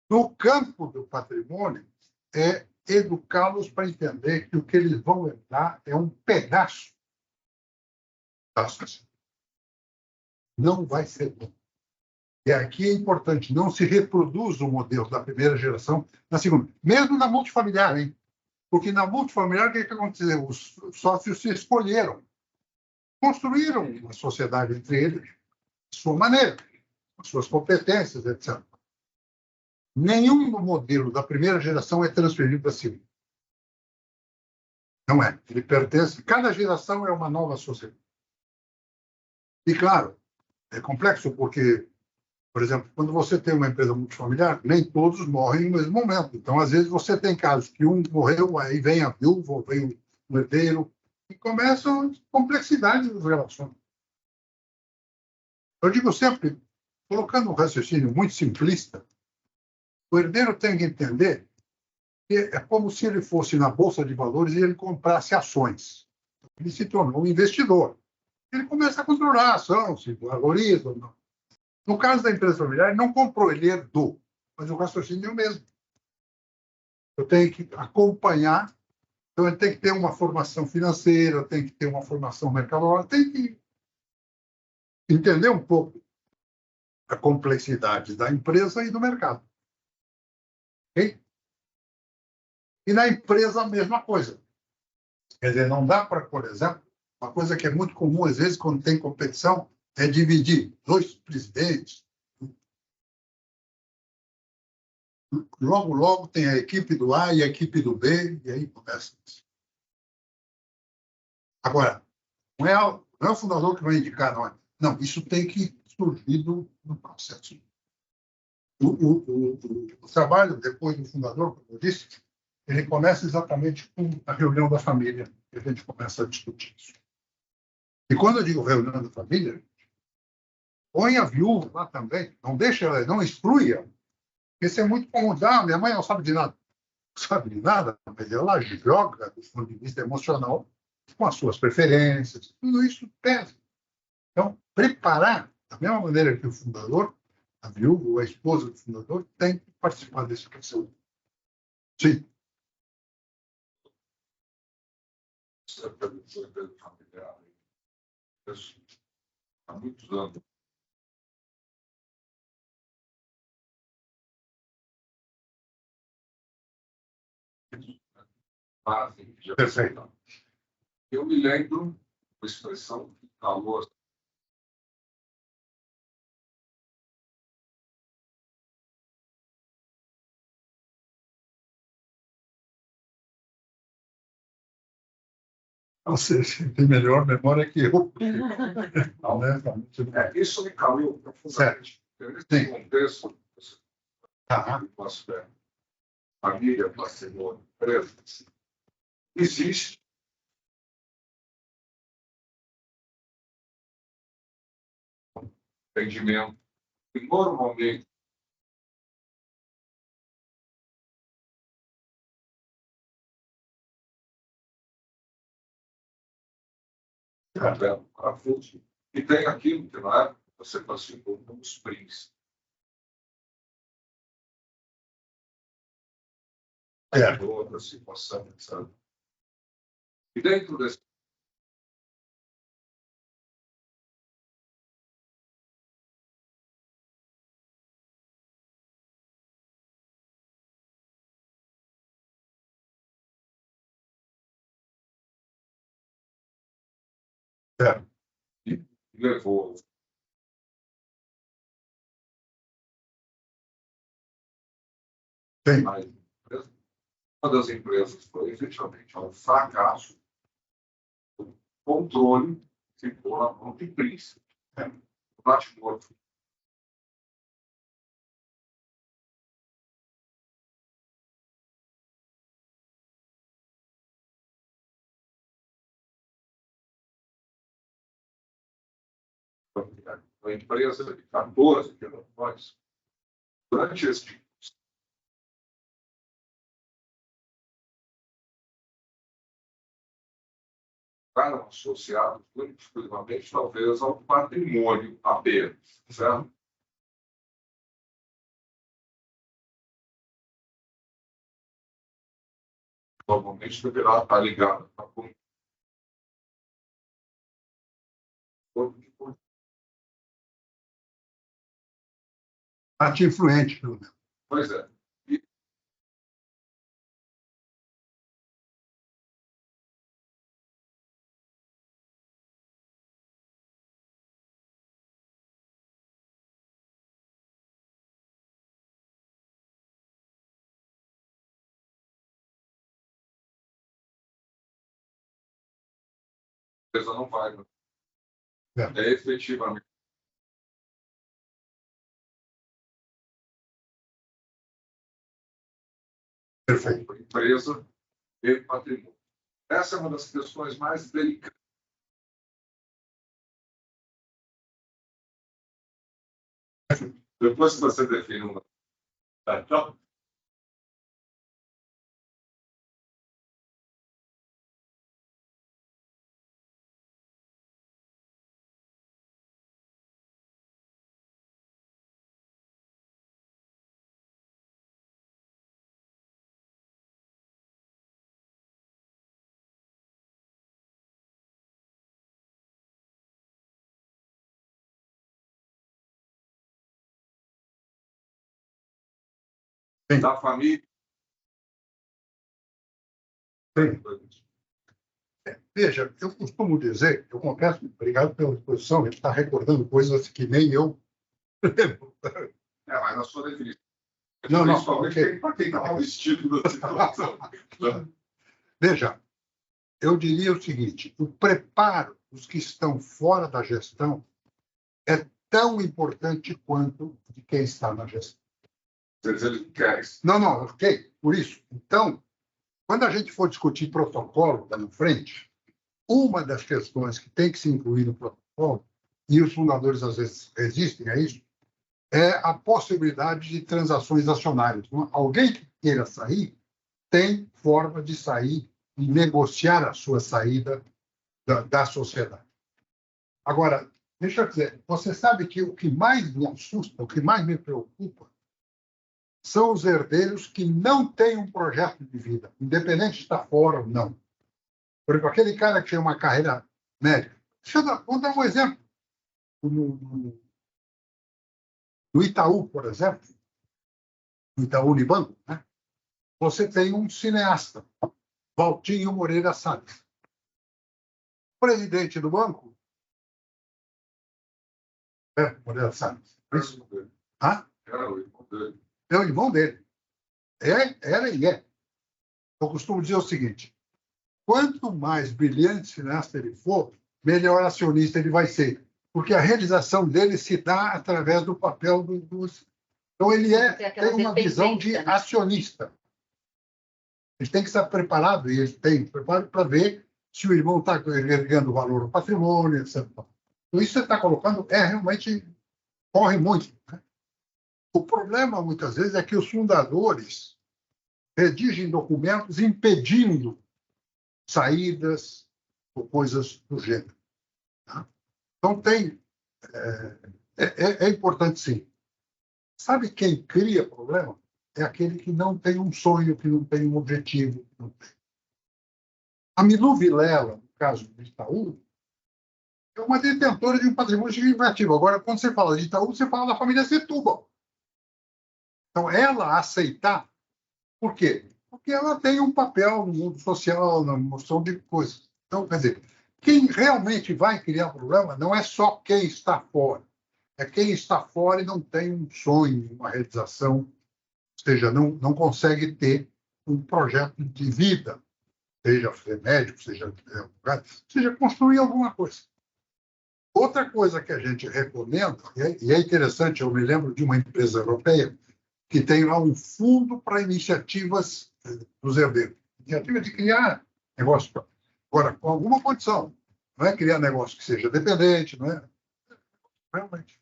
No campo do patrimônio, é educá-los para entender que o que eles vão herdar é um pedaço da sociedade. Não vai ser bom. E aqui é importante, não se reproduz o modelo da primeira geração na segunda. Mesmo na multifamiliar, hein? Porque na multifamiliar, o que aconteceu? Os sócios se escolheram. Construíram uma sociedade entre eles, de sua maneira, com suas competências, etc. Nenhum modelo da primeira geração é transferido para a segunda. Não é. Ele pertence... Cada geração é uma nova sociedade. E, claro, é complexo porque, por exemplo, quando você tem uma empresa multifamiliar, nem todos morrem no mesmo momento. Então, às vezes, você tem casos que um morreu, aí vem a viúva, vem o herdeiro, e começam as complexidades das relações. Eu digo sempre, colocando um raciocínio muito simplista, o herdeiro tem que entender que é como se ele fosse na Bolsa de Valores e ele comprasse ações. Ele se tornou um investidor. Ele começa a controlar a ação, se valoriza ou não. No caso da empresa familiar, ele não comprou, ele herdou. Mas o raciocínio é o mesmo. Eu tenho que acompanhar, então ele tem que ter uma formação financeira, tem que ter uma formação mercadológica, tem que entender um pouco a complexidade da empresa e do mercado. Okay? E na empresa a mesma coisa. Quer dizer, não dá para, por exemplo, uma coisa que é muito comum, às vezes, quando tem competição, é dividir 2 presidentes. Logo, logo tem a equipe do A e a equipe do B, e aí começa isso. Agora, não é o fundador que vai indicar, não é. Não, isso tem que surgir no processo. O trabalho, depois do fundador, como eu disse, ele começa exatamente com a reunião da família, que a gente começa a discutir isso. E quando eu digo reunião da família, põe a viúva lá também, não deixa ela, não exclui ela. Isso é muito comum. Minha mãe não sabe de nada. Não sabe de nada, mas ela joga, do ponto de vista emocional, com as suas preferências. Tudo isso pesa. Então, preparar, da mesma maneira que o fundador, a viúva ou a esposa do fundador, tem que participar desse processo. Sim.
Há muitos anos.
Perfeito.
Eu me lembro da expressão que calor.
Você tem melhor memória que eu.
Isso me calou profundamente. Nesse contexto, família, patrimônio, empresas, existe entendimento que normalmente e tem aquilo que na época você classificou como os príncipes. Outra situação, sabe? E dentro desse levou uma das empresas foi efetivamente um fracasso. O controle ficou na mão de príncipe. O patrimônio. Uma empresa de 14 gerações, durante esse ficaram associados exclusivamente, talvez, ao patrimônio apenas, certo? Normalmente deverá estar ligado
Parte influente, pelo menos.
Pois é. A empresa não vai. Né? É efetivamente.
Perfeito.
Empresa e patrimônio. Essa é uma das questões mais delicadas. Depois que você define uma. Então, da família.
Sim. Veja, eu costumo dizer, eu confesso, obrigado pela exposição, ele está recordando coisas que nem eu lembro.
Mas na sua definição.
Não,
okay. Para quem está mal vestido da situação.
Veja, eu diria o seguinte, o preparo dos que estão fora da gestão é tão importante quanto de quem está na gestão.
Ele quer isso.
Não, ok, por isso. Então, quando a gente for discutir protocolo lá na frente, uma das questões que tem que se incluir no protocolo, e os fundadores às vezes resistem a isso, é a possibilidade de transações acionárias. Alguém que queira sair tem forma de sair e negociar a sua saída da sociedade. Agora, deixa eu dizer, você sabe que o que mais me assusta, o que mais me preocupa, são os herdeiros que não têm um projeto de vida, independente de estar fora ou não. Por exemplo, aquele cara que tem uma carreira médica. Vou dar um exemplo. No Itaú, por exemplo, no Itaú Unibanco, né? Você tem um cineasta, Valtinho Moreira Salles. Presidente do banco, Moreira Salles. Isso?
Era o irmão dele.
É o irmão dele. Era e é. Eu costumo dizer o seguinte, quanto mais brilhante cineasta ele for, melhor acionista ele vai ser. Porque a realização dele se dá através do papel dos... Então, ele tem uma visão de acionista. Ele tem que estar preparado, e ele tem preparado para ver se o irmão está agregando valor ao patrimônio, etc. Então, isso que você está colocando realmente corre muito. Né? O problema, muitas vezes, é que os fundadores redigem documentos impedindo saídas ou coisas do gênero. Tá? Então, é importante, sim. Sabe quem cria problema? É aquele que não tem um sonho, que não tem um objetivo. Não tem. A Milu Vilela, no caso do Itaú, é uma detentora de um patrimônio significativo. Agora, quando você fala de Itaú, você fala da família Setúbal. Então, ela aceitar, por quê? Porque ela tem um papel no mundo social, na moção de coisas. Então, quer dizer, quem realmente vai criar problema não é só quem está fora. É quem está fora e não tem um sonho, uma realização, ou seja, não consegue ter um projeto de vida, seja ser médico, seja construir alguma coisa. Outra coisa que a gente recomenda, e é interessante, eu me lembro de uma empresa europeia que tem lá um fundo para iniciativas dos herdeiros. Iniciativa de criar negócio. Agora, com alguma condição. Não é criar negócio que seja dependente, não é? Realmente.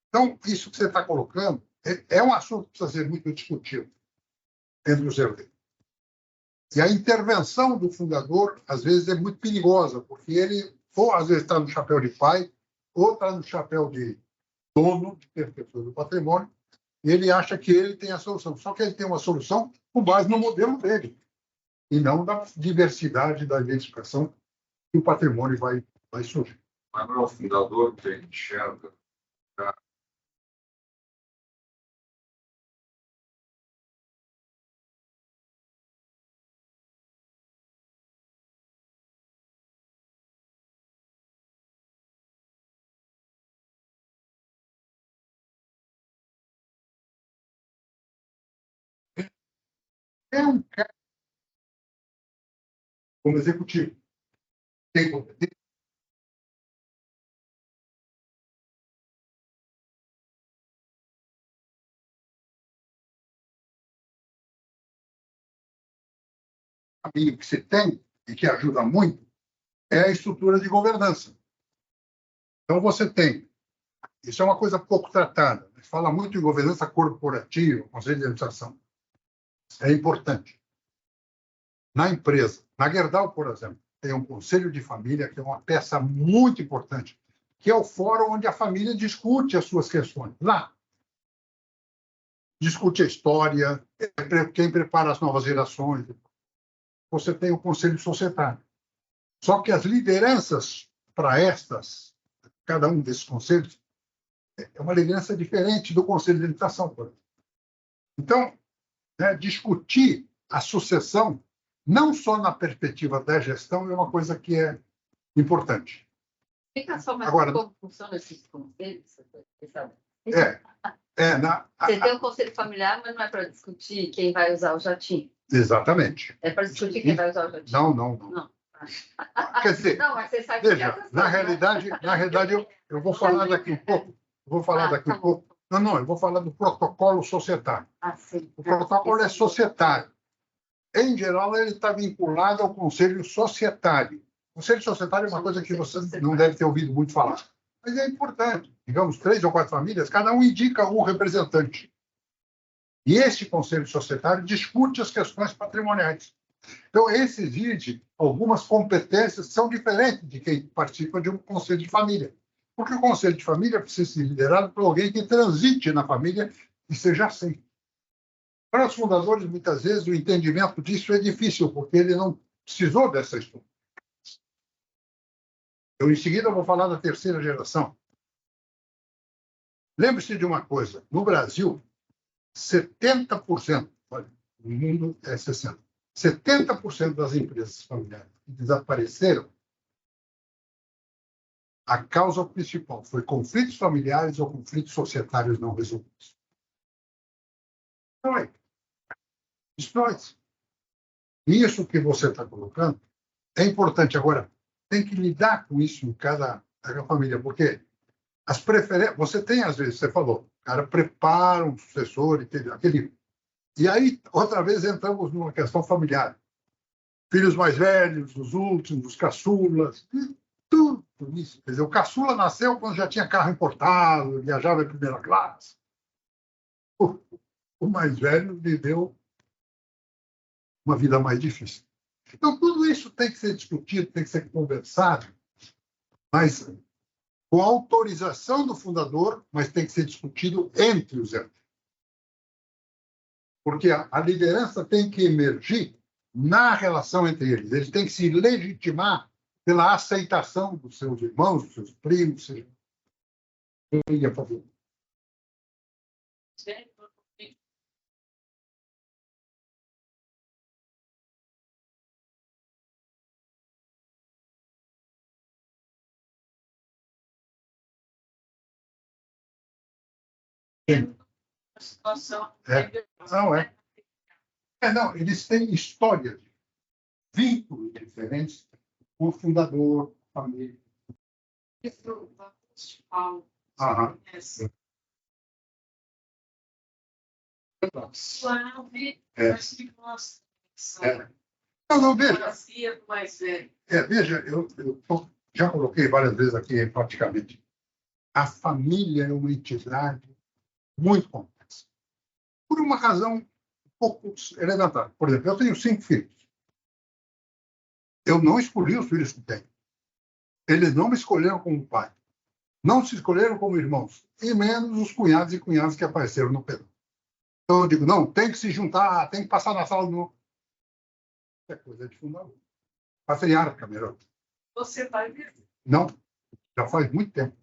Então, isso que você está colocando é um assunto que precisa ser muito discutido entre os herdeiros. E a intervenção do fundador, às vezes, é muito perigosa, porque ele, ou às vezes, está no chapéu de pai, ou está no chapéu de dono, de perpetuador do patrimônio, e ele acha que ele tem a solução. Só que ele tem uma solução com base no modelo dele, e não da diversidade da identificação que o patrimônio vai surgir.
Mas não é o fundador que enxerga.
É um cara como executivo. Tem competência. Caminho que você tem e que ajuda muito é a estrutura de governança. Então, você tem. Isso é uma coisa pouco tratada. A gente fala muito em governança corporativa, conselho de administração. É importante. Na empresa, na Gerdau, por exemplo, tem um conselho de família, que é uma peça muito importante, que é o fórum onde a família discute as suas questões. Lá, discute a história, quem prepara as novas gerações. Você tem o conselho societário. Só que as lideranças para cada um desses conselhos, é uma liderança diferente do conselho de administração, por exemplo. Então, discutir a sucessão, não só na perspectiva da gestão, é uma coisa que é importante.
Fica só mais
Agora,
como funcionam esses conselhos?
Você tem um conselho familiar, mas não é para discutir quem vai usar o jatinho.
Exatamente.
É para discutir quem vai usar o jatinho.
Não. Quer dizer,
não, mas você sabe
veja, na realidade, eu vou falar daqui um pouco. Eu vou falar do protocolo societário.
Sim.
O protocolo é societário. Em geral, ele está vinculado ao conselho societário. O conselho societário é uma coisa que você não deve ter ouvido muito falar. Mas é importante. Digamos, 3 ou 4 famílias, cada um indica um representante. E este conselho societário discute as questões patrimoniais. Então, esse exige algumas competências que são diferentes de quem participa de um conselho de família. Porque o conselho de família precisa ser liderado por alguém que transite na família e seja assim. Para os fundadores, muitas vezes, o entendimento disso é difícil, porque ele não precisou dessa estrutura. Eu, em seguida, vou falar da terceira geração. Lembre-se de uma coisa. No Brasil, 70%, olha, no mundo é 60%, 70% das empresas familiares que desapareceram, a causa principal foi conflitos familiares ou conflitos societários não resolvidos. Isso que você está colocando é importante. Agora, tem que lidar com isso em cada família, porque as preferências... Você tem, às vezes, você falou, o cara prepara um sucessor, aquele... E aí, outra vez, entramos numa questão familiar. Filhos mais velhos, os últimos, os caçulas, tudo isso. Quer dizer, o caçula nasceu quando já tinha carro importado, viajava em primeira classe. O mais velho viveu uma vida mais difícil. Então, tudo isso tem que ser discutido, tem que ser conversado, mas com a autorização do fundador, mas tem que ser discutido entre os herdeiros. Porque a liderança tem que emergir na relação entre eles. Eles têm que se legitimar pela aceitação dos seus irmãos, dos seus primos. Eu ia fazer.
Situação.
Não, eles têm histórias, vínculos diferentes com o fundador, família.
Suave, mas que nossa.
Não, veja, eu já coloquei várias vezes aqui, praticamente. A família é uma entidade muito complexa. Por uma razão um pouco elementar. Por exemplo, eu tenho 5 filhos. Eu não escolhi os filhos que tenho. Eles não me escolheram como pai. Não se escolheram como irmãos. E menos os cunhados e cunhadas que apareceram no pedaço. Então eu digo, não, tem que se juntar, tem que passar na sala de novo. É coisa de fundador. Patriarca, melhor.
Você vai ver.
Não. Já faz muito tempo.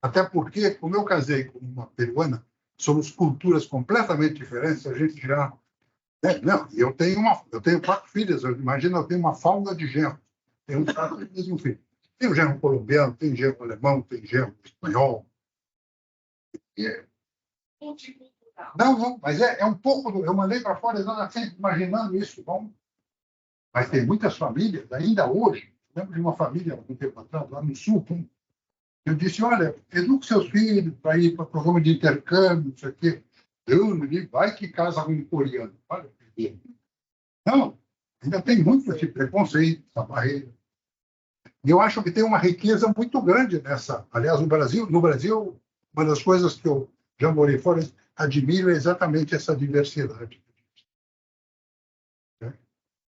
Até porque, como eu casei com uma peruana, somos culturas completamente diferentes, a gente já... não, eu tenho 4 filhas, imagina, eu tenho uma falda de genro. Tenho 4 filhos e um filho. Tem genro colombiano, tem genro alemão, tem genro espanhol. Não, mas é um pouco... Eu mandei para fora exatamente imaginando isso. Bom, mas tem muitas famílias, ainda hoje, lembro de uma família, um tempo atrás, lá no Sul, eu disse, olha, eduque seus filhos para ir para programa de intercâmbio, não sei o quê. Vai que casa com um coreano. Olha, não, ainda tem muito esse preconceito, essa barreira. E eu acho que tem uma riqueza muito grande nessa. Aliás, no Brasil, uma das coisas que eu já morei fora, admiro é exatamente essa diversidade.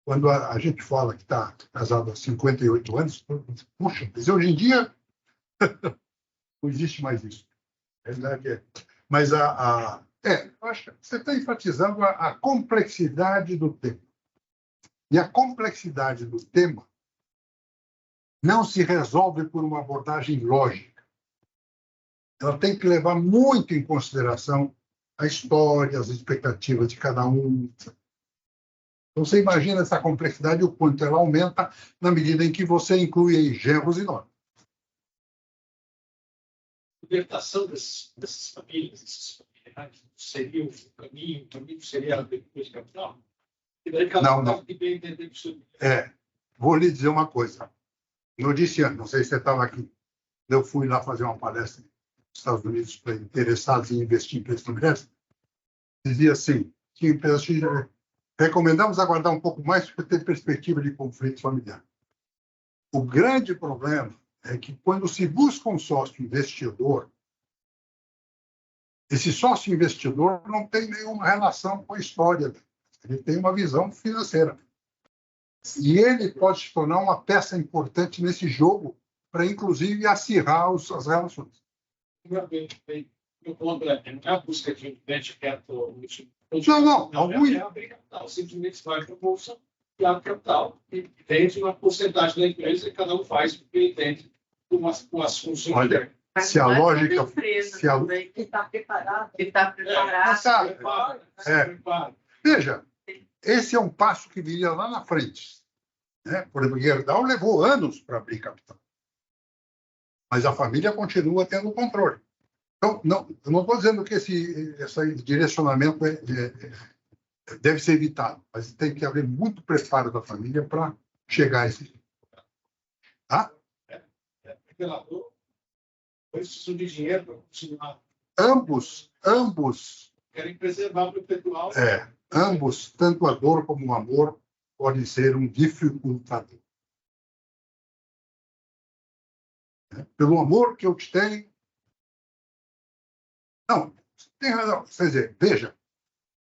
Quando a gente fala que está casado há 58 anos, puxa, mas hoje em dia não existe mais isso. A verdade é. Mas eu acho que você está enfatizando a complexidade do tema. E a complexidade do tema não se resolve por uma abordagem lógica. Ela tem que levar muito em consideração a história, as expectativas de cada um. Então, você imagina essa complexidade, o quanto ela aumenta na medida em que você inclui aí genros e nomes.
Libertação dessas famílias, desses familiares, seria o caminho seria a depois de capital?
Não. Vou lhe dizer uma coisa. No ano, não sei se você estava aqui, eu fui lá fazer uma palestra nos Estados Unidos para interessados em investir em empresas familiares. Dizia assim, que empresas recomendamos aguardar um pouco mais para ter perspectiva de conflito familiar. O grande problema é que quando se busca um sócio investidor, esse sócio investidor não tem nenhuma relação com a história. Ele tem uma visão financeira. E ele pode se tornar uma peça importante nesse jogo para, inclusive, acirrar as relações.
O ponto é a busca de venture capital.
Não.
É abrir capital. Simplesmente vai para a bolsa e abre capital. E vende uma porcentagem da empresa e cada um faz o que entende com as funções.
Olha, se a lógica...
Que está preparado.
Veja, esse é um passo que viria lá na frente. Né? Por exemplo, Gerdau levou anos para abrir capital. Mas a família continua tendo controle. Então, eu não estou dizendo que esse direcionamento deve ser evitado, mas tem que haver muito preparo da família para chegar a esse. Tá?
Revelador, precisam de dinheiro para continuar.
Ambos.
Querem preservar o perpetual.
Ambos, tanto a dor como o amor, podem ser um dificultador. Pelo amor que eu te tenho. Não, tem razão. Quer dizer, veja,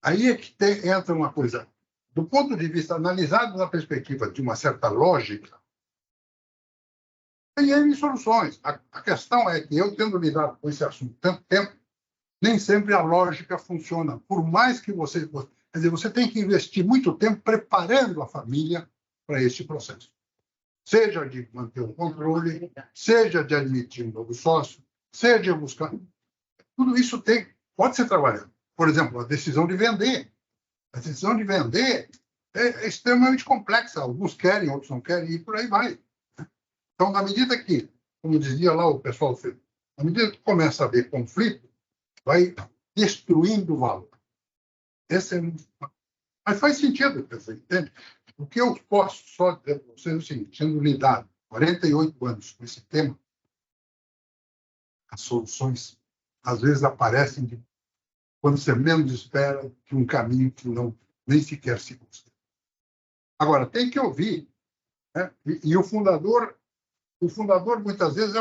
aí é que entra uma coisa. Do ponto de vista analisado na perspectiva de uma certa lógica, tem N soluções. A questão é que eu, tendo lidado com esse assunto tanto tempo, nem sempre a lógica funciona. Por mais que você... Quer dizer, você tem que investir muito tempo preparando a família para esse processo. Seja de manter um controle, seja de admitir um novo sócio, seja de buscar... Tudo isso pode ser trabalhado. Por exemplo, a decisão de vender. A decisão de vender é extremamente complexa. Alguns querem, outros não querem, e por aí vai. Então, na medida que, como dizia lá o pessoal, na medida que começa a haver conflito, vai destruindo o valor. Mas faz sentido, você entende? O que eu posso só dizer para vocês é o seguinte, sendo lidado 48 anos com esse tema, as soluções às vezes aparecem quando você menos espera, de um caminho que nem sequer se considera. Agora, tem que ouvir, né? E o fundador muitas vezes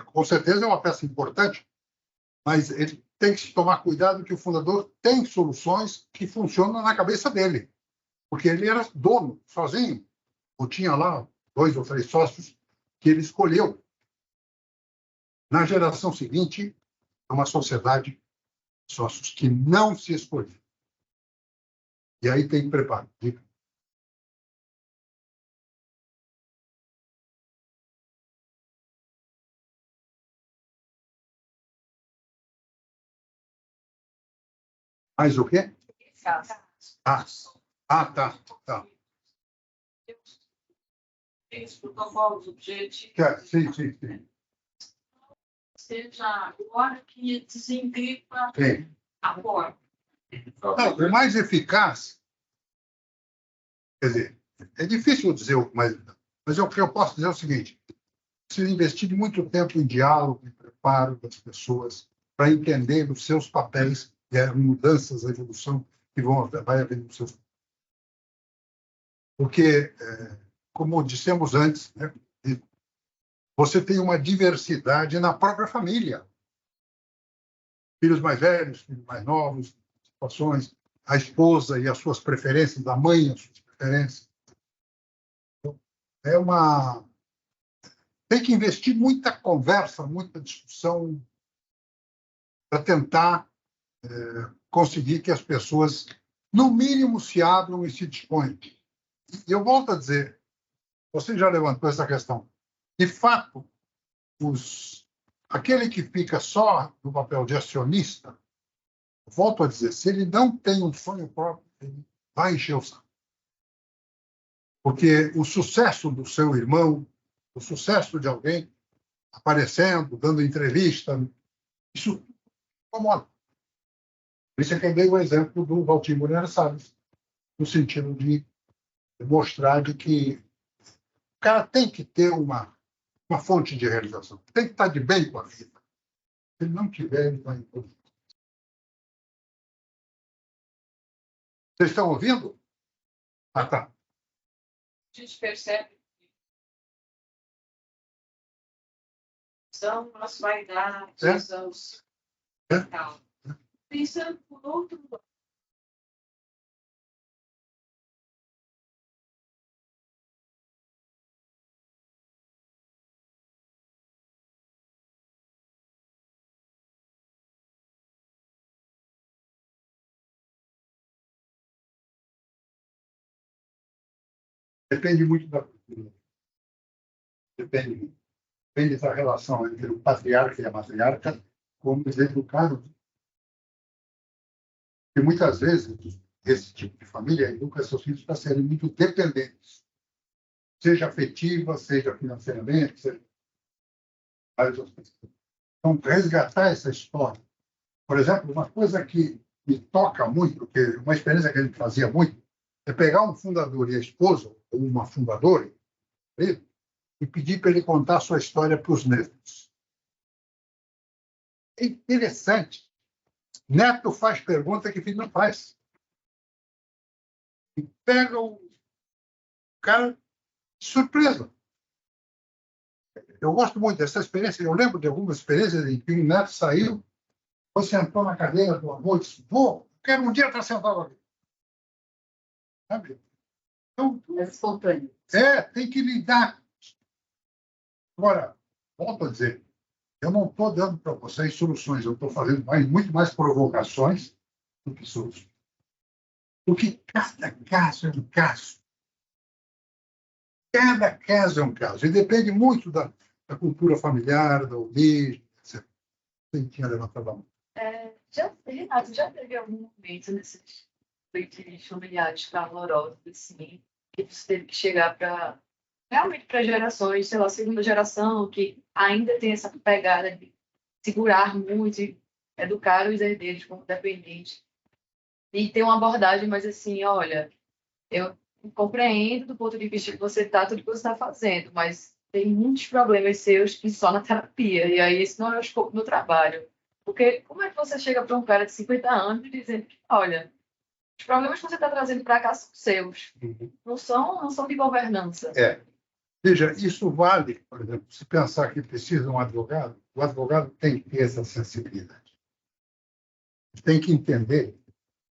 com certeza é uma peça importante, mas ele tem que se tomar cuidado que o fundador tem soluções que funcionam na cabeça dele, porque ele era dono, sozinho, ou tinha lá 2 ou 3 sócios que ele escolheu. Na geração seguinte, é uma sociedade de sócios que não se escolheram. E aí tem preparo. Mais o quê? Ah, tá.
Tem os protocolos, objetivos.
Sim.
Seja agora que desencripta
Sim.
a porta.
Não, o mais eficaz, quer dizer, é difícil dizer o mais, mas o que eu posso dizer é o seguinte: preciso investir muito tempo em diálogo, em preparo das pessoas para entender os seus papéis e as mudanças, a evolução que vai haver nos seus. Porque, como dissemos antes, né, você tem uma diversidade na própria família. Filhos mais velhos, filhos mais novos, situações, a esposa e as suas preferências, a mãe e as suas preferências. Tem que investir muita conversa, muita discussão para tentar conseguir que as pessoas, no mínimo, se abram e se disponham. E eu volto a dizer, você já levantou essa questão. De fato, aquele que fica só no papel de acionista, volto a dizer, se ele não tem um sonho próprio, ele vai encher o saco. Porque o sucesso do seu irmão, o sucesso de alguém aparecendo, dando entrevista, isso incomoda. Por isso é que eu dei o exemplo do Valtinho Moreira Salles, no sentido de mostrar de que o cara tem que ter uma fonte de realização, tem que estar de bem com a vida. Se ele não tiver, ele vai imporir. Vocês estão ouvindo? Ah, tá.
A gente percebe que são as vaidades, os... Pensando por outro lado.
Depende muito da cultura. Depende da relação entre o patriarca e a matriarca, como eles educaram. E muitas vezes, esse tipo de família educa seus filhos para serem muito dependentes, seja afetiva, seja financeiramente, seja várias outras coisas. Então, resgatar essa história. Por exemplo, uma coisa que me toca muito, porque uma experiência que a gente fazia muito, é pegar um fundador e a esposa, ou uma fundadora, e pedir para ele contar a sua história para os netos. É interessante. Neto faz pergunta que filho não faz. E pega o cara de surpresa. Eu gosto muito dessa experiência. Eu lembro de algumas experiências em que um neto saiu, sentou na cadeira do avô e disse: vô, quero um dia estar sentado aqui. Sabe? Então,
É espontâneo.
Tem que lidar. Agora, volto a dizer, eu não estou dando para vocês soluções, eu estou fazendo muito mais provocações do que soluções. Porque cada caso é um caso. Cada caso é um caso. E depende muito da cultura familiar, da origem, etc. Quem tinha levantado a mão?
Renato, já teve algum momento nesses feitiços familiares calorosos, assim, que você teve que chegar para realmente para gerações, sei lá, segunda geração, que ainda tem essa pegada de segurar muito e educar os herdeiros como dependentes. E ter uma abordagem mais assim, olha, eu compreendo do ponto de vista que você está, tudo que você está fazendo, mas tem muitos problemas seus que só na terapia, e aí esse não é o escopo do trabalho. Porque como é que você chega para um cara de 50 anos e dizendo que, olha, os problemas que você está trazendo para cá são seus, não são de governança.
Veja, isso vale, por exemplo, se pensar que precisa um advogado, o advogado tem que ter essa sensibilidade. Tem que entender,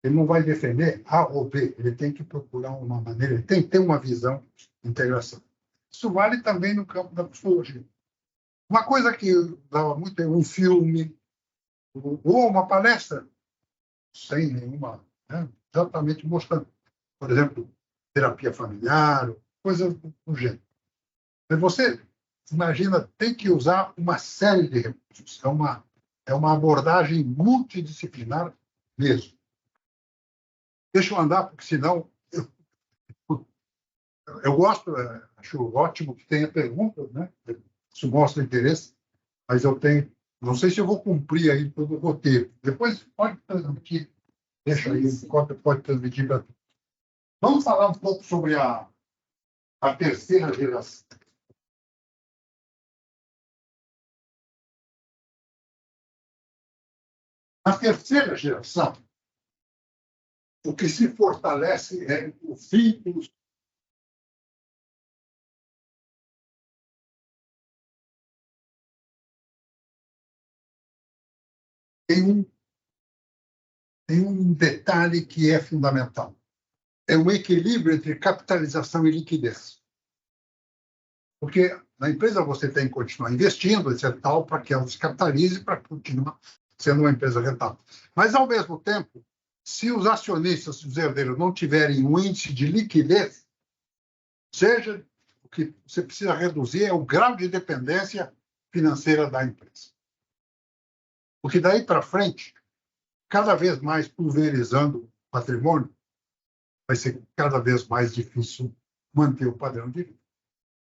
ele não vai defender A ou B, ele tem que procurar uma maneira, ele tem que ter uma visão de integração. Isso vale também no campo da psicologia. Uma coisa que dava muito é um filme, ou uma palestra, sem nenhuma, exatamente mostrando, por exemplo, terapia familiar, coisas do gênero. Mas você, imagina, tem que usar uma série de recursos. É uma abordagem multidisciplinar mesmo. Deixa eu andar, porque senão eu gosto, acho ótimo que tenha perguntas, né? Isso mostra interesse, mas eu tenho, não sei se eu vou cumprir aí todo o roteiro. Depois pode transmitir, deixa aí, pode transmitir para todos. Vamos falar um pouco sobre a terceira geração. Na terceira geração, o que se fortalece é o vínculo. Tem um detalhe que é fundamental. É o equilíbrio entre capitalização e liquidez. Porque na empresa você tem que continuar investindo, etc., para que ela se capitalize para continuar sendo uma empresa rentável. Mas, ao mesmo tempo, se os acionistas, os herdeiros, não tiverem um índice de liquidez, seja o que você precisa reduzir é o grau de dependência financeira da empresa. Porque daí para frente, cada vez mais pulverizando o patrimônio, vai ser cada vez mais difícil manter o padrão de vida.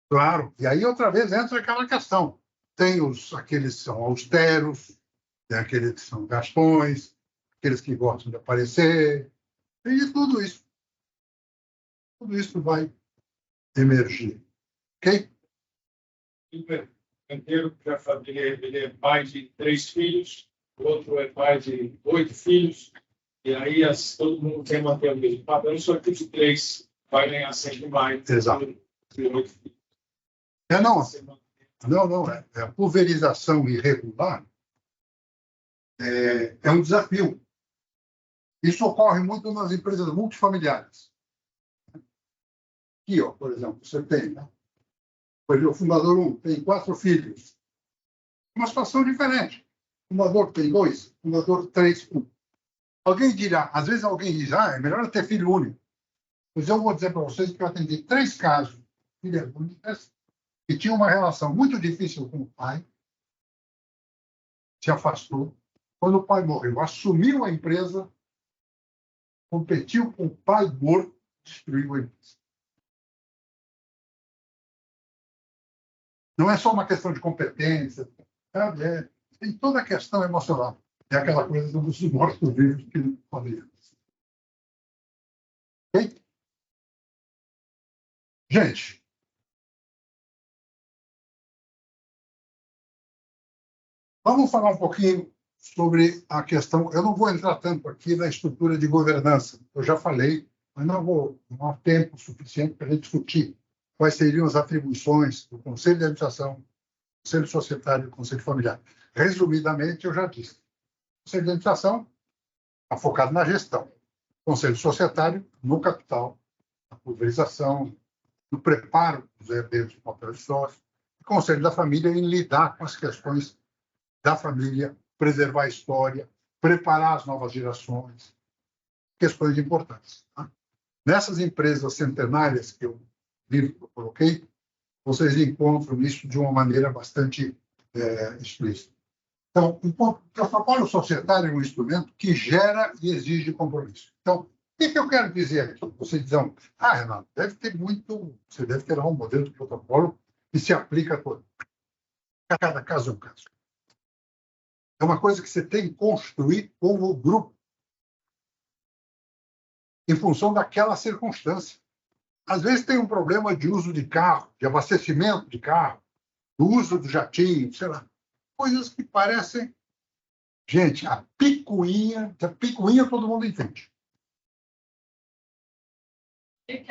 Claro, e aí outra vez entra aquela questão. Tem aqueles que são austeros, tem aqueles que são gastões, aqueles que gostam de aparecer, e tudo isso. Tudo isso vai emergir. Ok?
O herdeiro da família, ele é pai de 3 filhos, o outro é pai de 8 filhos, e aí todo mundo quer manter o mesmo padrão, só que de 3 vai ganhar sempre mais.
Exato.
De 8 filhos.
Não. A pulverização irregular é um desafio. Isso ocorre muito nas empresas multifamiliares. Aqui, ó, por exemplo, você tem, né? O fundador 1 tem 4 filhos. Uma situação diferente. O fundador tem 2, o fundador 3, 1. Alguém dirá, às vezes alguém diz, é melhor ter filho único. Pois eu vou dizer para vocês que eu atendi 3 casos de filhas únicas que tinham uma relação muito difícil com o pai, se afastou. Quando o pai morreu, assumiu a empresa, competiu com o pai morto, destruiu a empresa. Não é só uma questão de competência, sabe? Tem toda a questão emocional. É aquela coisa dos mortos-vivos que não podem. Ok? Gente, vamos falar um pouquinho sobre a questão. Eu não vou entrar tanto aqui na estrutura de governança. Eu já falei, mas não há tempo suficiente para a gente discutir quais seriam as atribuições do Conselho de Administração, Conselho Societário e Conselho Familiar. Resumidamente, eu já disse. O Conselho de Administração está focado na gestão. O Conselho Societário, no capital, na pulverização, no preparo dos herdeiros do papel de sócio. O Conselho da Família em lidar com as questões da família, preservar a história, preparar as novas gerações, questões importantes. Tá? Nessas empresas centenárias que eu coloquei, vocês encontram isso de uma maneira bastante explícita. Então, o protocolo societário é um instrumento que gera e exige compromisso. Então, o que eu quero dizer aqui? Vocês dizem, Renato, você deve ter um modelo de protocolo que se aplica a cada caso é um caso. É uma coisa que você tem que construir como grupo, em função daquela circunstância. Às vezes tem um problema de uso de carro, de abastecimento de carro, do uso do jatinho, sei lá. Coisas que parecem... Gente, a picuinha todo mundo entende. Tem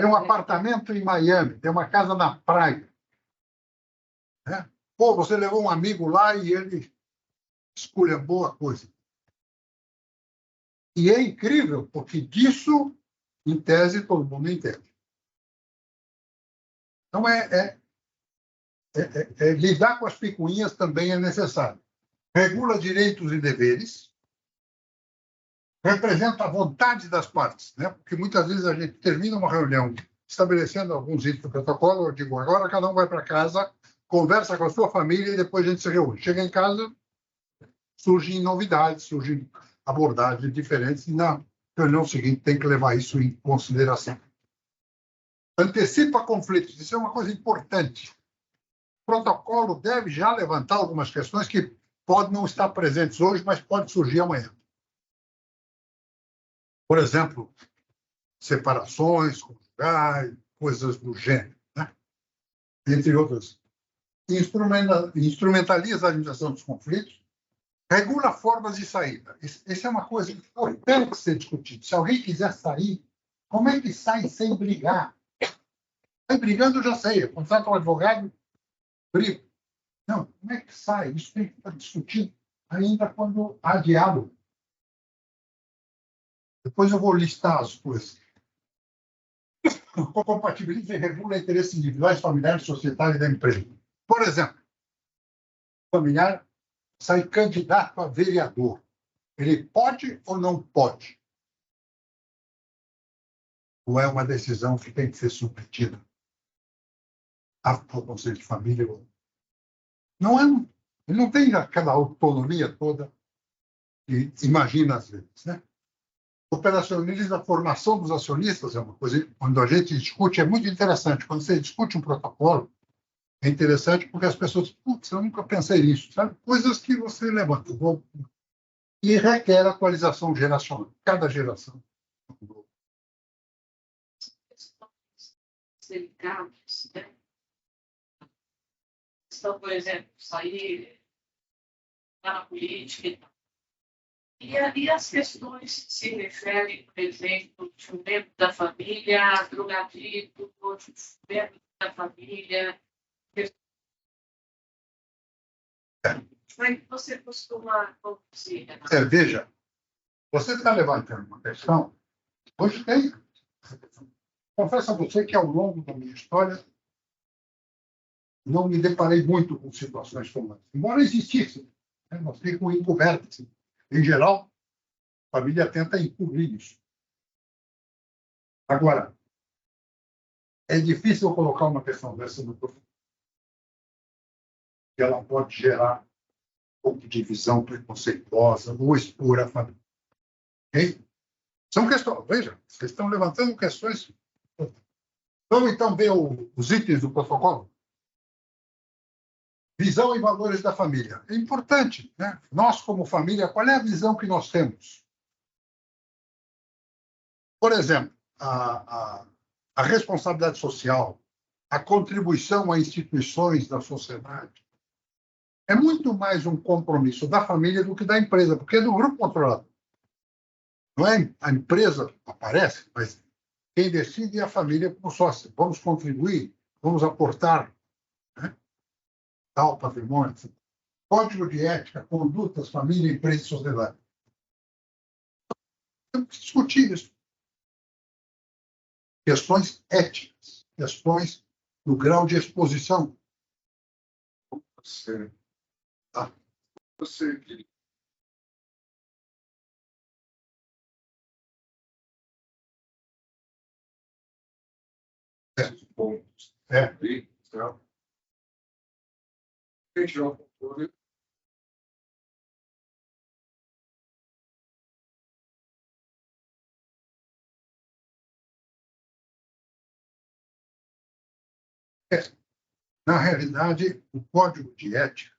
um apartamento em Miami, tem uma casa na praia. Né? Pô, você levou um amigo lá e ele esculhambou a coisa. E é incrível, porque disso, em tese, todo mundo entende. Então, lidar com as picuinhas também é necessário. Regula direitos e deveres, representa a vontade das partes, né? Porque muitas vezes a gente termina uma reunião estabelecendo alguns itens do protocolo, eu digo, agora cada um vai para casa, conversa com a sua família e depois a gente se reúne. Chega em casa, surgem novidades, surgem abordagens diferentes, e na reunião seguinte tem que levar isso em consideração. Antecipa conflitos, isso é uma coisa importante. O protocolo deve já levantar algumas questões que podem não estar presentes hoje, mas podem surgir amanhã. Por exemplo, separações conjugais, coisas do gênero, né? Entre outras. Instrumentaliza a administração dos conflitos, regula formas de saída. Isso é uma coisa importante ser discutida. Se alguém quiser sair, como é que sai sem brigar? Sai brigando, eu já sei. Eu contrato um advogado, brigo. Não, como é que sai? Isso tem que estar discutido ainda quando há diálogo. Depois eu vou listar as coisas. Compatibiliza e regula interesses individuais, familiares, societários e da empresa. Por exemplo, o familiar sai candidato a vereador. Ele pode ou não pode? Ou é uma decisão que tem que ser submetida ao Conselho de Família? Não é, ele não tem aquela autonomia toda que imagina às vezes, né? Operacionaliza a formação dos acionistas, é uma coisa, quando a gente discute, é muito interessante. Quando você discute um protocolo, é interessante porque as pessoas dizem, putz, eu nunca pensei nisso, sabe? Coisas que você levanta. E requer atualização geracional, cada geração.
Delicados, né? Então, por exemplo, sair na política e tal. E as questões que se referem, por exemplo, de um membro da família, drogadito, ou de um membro da família. Como é que você costuma conduzir, Renato?
Veja, você está levantando uma questão. Hoje tem. Confesso a você que, ao longo da minha história, não me deparei muito com situações como essa. Embora existissem, né? Nós ficamos encobertos. Em geral, a família tenta encobrir isso. Agora, é difícil colocar uma questão dessa no professor. Ela pode gerar um pouco de visão preconceituosa ou expor a família. Okay? São questões, veja, vocês estão levantando questões. Vamos então ver os itens do protocolo. Visão e valores da família. É importante, né? Nós, como família, qual é a visão que nós temos? Por exemplo, a responsabilidade social, a contribuição a instituições da sociedade, é muito mais um compromisso da família do que da empresa, porque é do grupo controlador. Não é a empresa aparece, mas quem decide é a família como sócio. Vamos contribuir, vamos aportar, né? Tal patrimônio. Código de ética, condutas, família, empresa e sociedade. Temos que discutir isso. Questões éticas, questões do grau de exposição.
Você pontos. Certo? Fechar o controle.
Na realidade, o código de ética,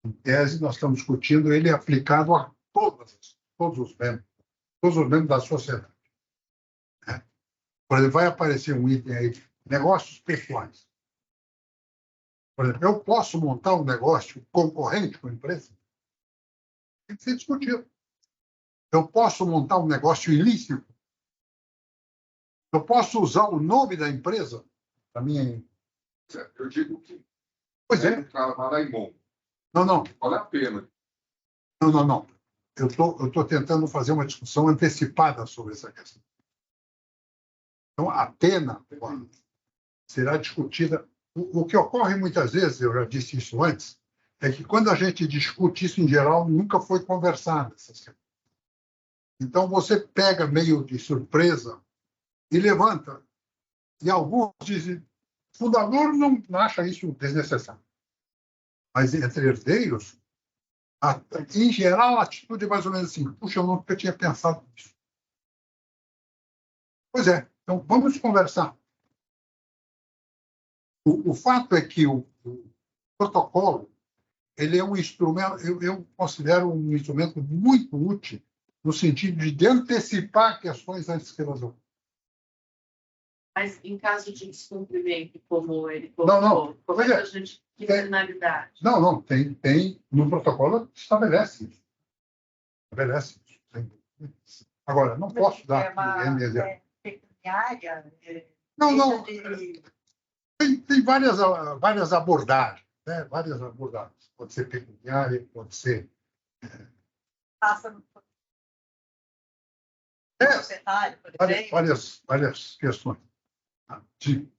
em tese, nós estamos discutindo, ele é aplicado a todos os membros da sociedade. Né? Por exemplo, vai aparecer um item aí, negócios pessoais. Por exemplo, eu posso montar um negócio concorrente com a empresa? Tem que ser discutido. Eu posso montar um negócio ilícito? Eu posso usar o nome da empresa para minha...
Eu digo que
Pois é.
o cara vai lá e monta.
Não.
Vale a pena.
Não. Eu estou tentando fazer uma discussão antecipada sobre essa questão. Então, a pena será discutida. O que ocorre muitas vezes, eu já disse isso antes, é que quando a gente discute isso em geral, nunca foi conversado. Então, você pega meio de surpresa e levanta. E alguns dizem, o fundador não acha isso desnecessário. Mas entre herdeiros, Em geral, a atitude é mais ou menos assim: puxa, eu nunca tinha pensado nisso. Pois é, então vamos conversar. O fato é que o protocolo ele é um instrumento, eu considero um instrumento muito útil no sentido de antecipar questões antes que elas ocorram.
Mas em caso de descumprimento, como ele
Não,
colocou, como é que
pois é.
a gente... Que finalidade?
Não, tem no protocolo estabelece isso. Estabelece isso. Agora, não posso dar aqui exemplo.
Pecuniária.
Não. Tem várias abordagens, né? Várias abordagens. Pode ser pecuniária, pode ser.
Passa no societário, por exemplo.
Várias questões. Sim.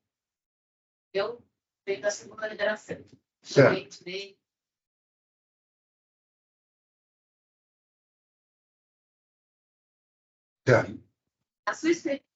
Eu venho da segunda lideração.
Certo. Certo.
A sua experiência.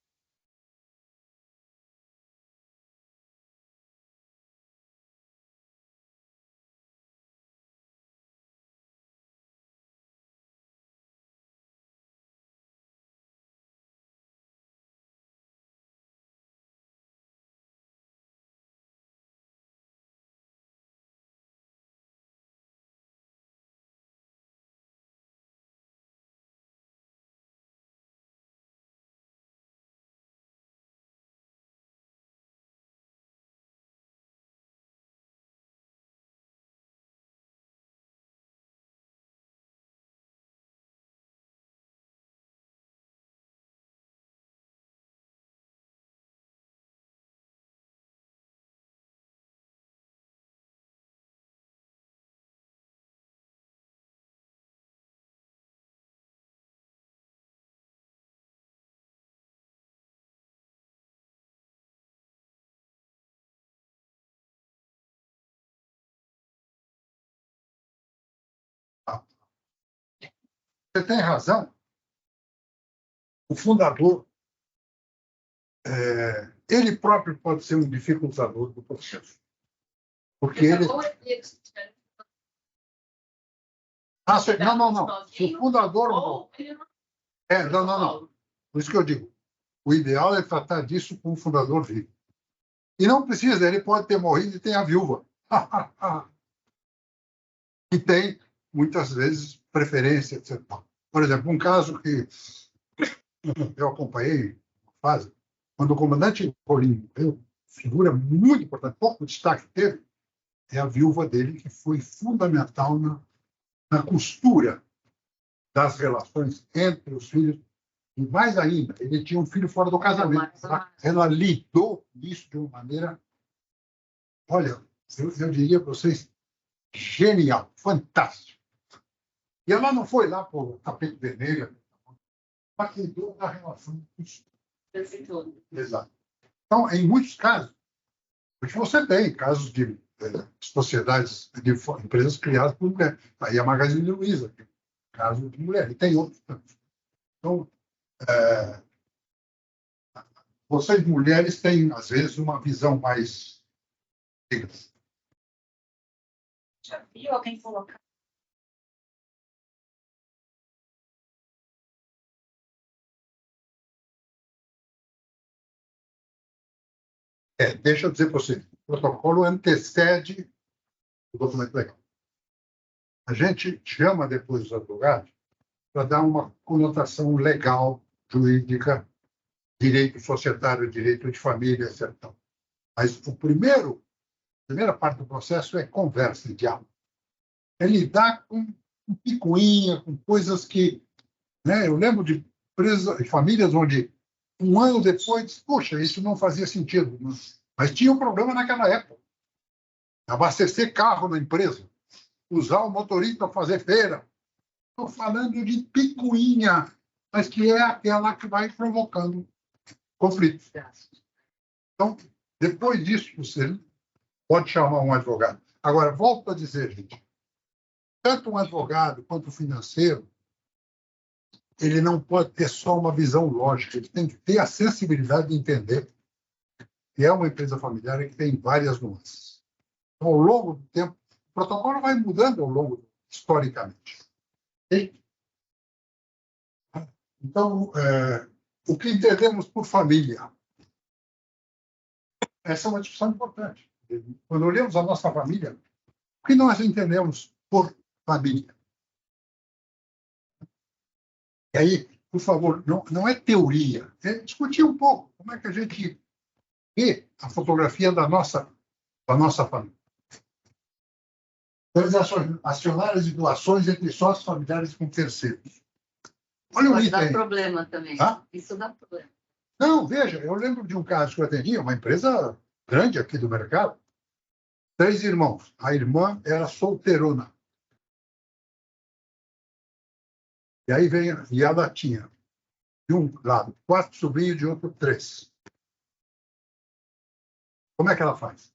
Você tem razão. O fundador, ele próprio pode ser um dificultador do processo. Porque ele. Não. Se o fundador. Não. Por isso que eu digo, o ideal é tratar disso com o fundador vivo. E não precisa, ele pode ter morrido e tem a viúva. Que tem, muitas vezes, preferência, etc. Por exemplo, um caso que eu acompanhei, quando o comandante Colim morreu, figura muito importante, pouco destaque teve, é a viúva dele, que foi fundamental na costura das relações entre os filhos. E mais ainda, ele tinha um filho fora do casamento. Ela lidou isso de uma maneira, olha, eu diria para vocês, genial, fantástico. E ela não foi lá por tapete vermelho, mas cuidou da relação com os filhos. Exato. Então, em muitos casos, porque você tem casos de sociedades, de empresas criadas por mulher. Aí a Magazine Luiza, caso de mulher, e tem outros. Então, vocês mulheres têm, às vezes, uma visão mais.
Já viu alguém colocar?
Deixa eu dizer para você, o protocolo antecede o documento legal. A gente chama depois os advogados para dar uma conotação legal, jurídica, direito societário, direito de família, etc. Mas a primeira parte do processo é conversa, diálogo. É lidar com picuinha, com coisas que... Né, eu lembro de famílias onde, um ano depois, poxa, isso não fazia sentido. Mas tinha um problema naquela época. Abastecer carro na empresa, usar o motorista para fazer feira. Estou falando de picuinha, mas que é aquela que vai provocando conflitos. Então, depois disso, você pode chamar um advogado. Agora, volto a dizer, gente, tanto um advogado quanto o financeiro, ele não pode ter só uma visão lógica, ele tem que ter a sensibilidade de entender que é uma empresa familiar e que tem várias nuances. Então, ao longo do tempo, o protocolo vai mudando ao longo do tempo. historicamente. Ok? Então, o que entendemos por família? Essa é uma discussão importante. Quando olhamos a nossa família, o que nós entendemos por família? E aí, por favor, não é teoria, é discutir um pouco como é que a gente vê a fotografia da nossa família. Transações acionárias e doações entre sócios familiares com terceiros. Olha o
Isso dá
item.
problema também.
Hã?
Isso dá problema.
Não, veja, eu lembro de um caso que eu atendi, uma empresa grande aqui do mercado, 3 irmãos. A irmã era solteirona. E aí e ela tinha, de um lado, 4 sobrinhos, de outro, 3. Como é que ela faz?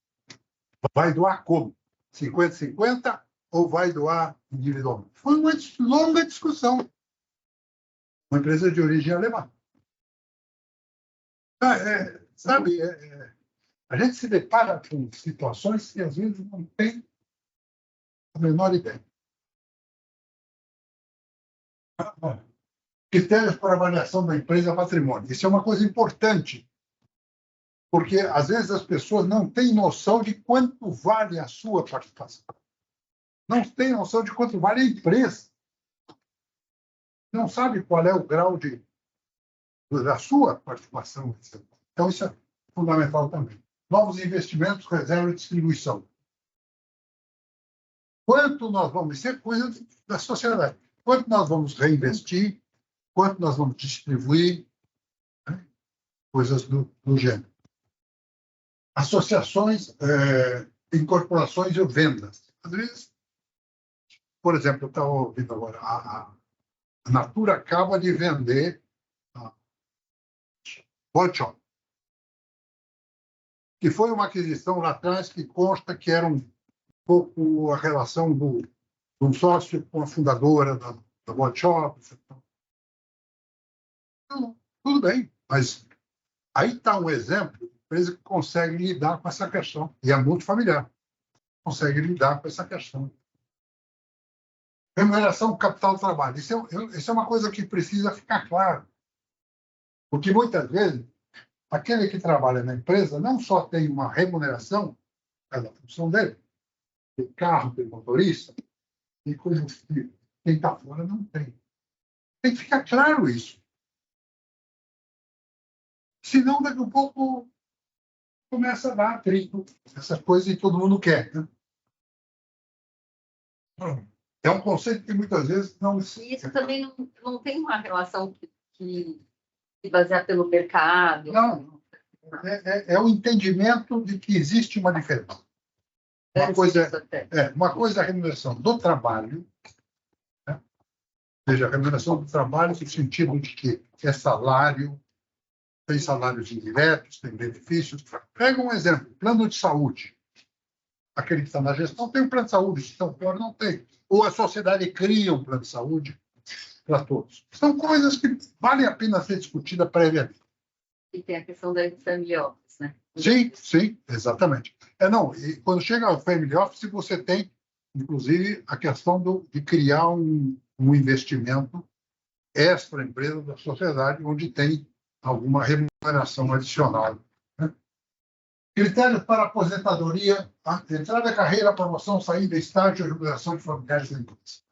Vai doar como? 50-50 ou vai doar individualmente? Foi uma longa discussão. Uma empresa de origem alemã. Sabe, a gente se depara com situações que às vezes não tem a menor ideia. Critérios para avaliação da empresa patrimônio. Isso é uma coisa importante, porque às vezes as pessoas não têm noção de quanto vale a sua participação. Não têm noção de quanto vale a empresa. Não sabe qual é o grau da sua participação. Então, isso é fundamental também. Novos investimentos, reserva e distribuição. Quanto nós vamos... Isso é coisa da sociedade. Quanto nós vamos reinvestir, quanto nós vamos distribuir, né? Coisas do gênero. Associações, incorporações e vendas. Às vezes, por exemplo, eu estava ouvindo agora, a Natura acaba de vender a Bolt-On, que foi uma aquisição lá atrás que consta que era um pouco a relação de um sócio com a fundadora da Body Shop. Tudo bem, mas aí está um exemplo de empresa que consegue lidar com essa questão, e é multifamiliar, consegue lidar com essa questão. Remuneração do capital do trabalho. Isso é uma coisa que precisa ficar claro, porque muitas vezes aquele que trabalha na empresa não só tem uma remuneração, cada função dele, tem carro, tem motorista, tem combustível. Quem está fora não tem. Tem que ficar claro isso. Senão, daqui a pouco, começa a dar atrito, essas coisas que todo mundo quer. Né? É um conceito que muitas vezes não...
E isso também não tem uma relação que se baseia pelo mercado.
Não. É o entendimento de que existe uma diferença. Uma coisa é a remuneração do trabalho, né? Ou seja, a remuneração do trabalho no sentido de que é salário, tem salários indiretos, tem benefícios. Pega um exemplo, plano de saúde. Aquele que está na gestão tem um plano de saúde, se estão fora não tem. Ou a sociedade cria um plano de saúde para todos. São coisas que valem a pena ser discutidas previamente.
E tem a questão da family office, né?
Sim, exatamente. E quando chega ao family office, você tem, inclusive, a questão de criar um investimento extra empresa da sociedade, onde tem alguma remuneração adicional. Né? Critérios para aposentadoria, entrada da carreira, promoção, saída, estágio, remuneração de familiares da empresa.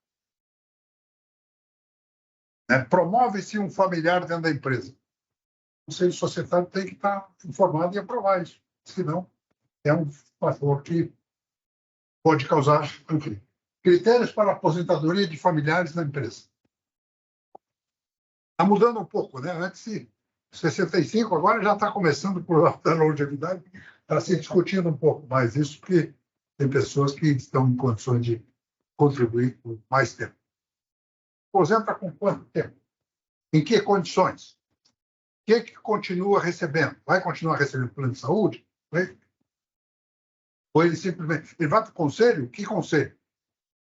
Né? Promove-se um familiar dentro da empresa. O conselho societário tem que estar informado e aprovar isso. Senão, é um fator que pode causar conflito. Critérios para aposentadoria de familiares na empresa. Está mudando um pouco, né? Antes de 65, agora já está começando por alta longevidade, está se discutindo um pouco mais isso, porque tem pessoas que estão em condições de contribuir por mais tempo. Aposenta com quanto tempo? Em que condições? O que continua recebendo? Vai continuar recebendo plano de saúde? Ou ele simplesmente... Ele vai para o conselho? Que conselho?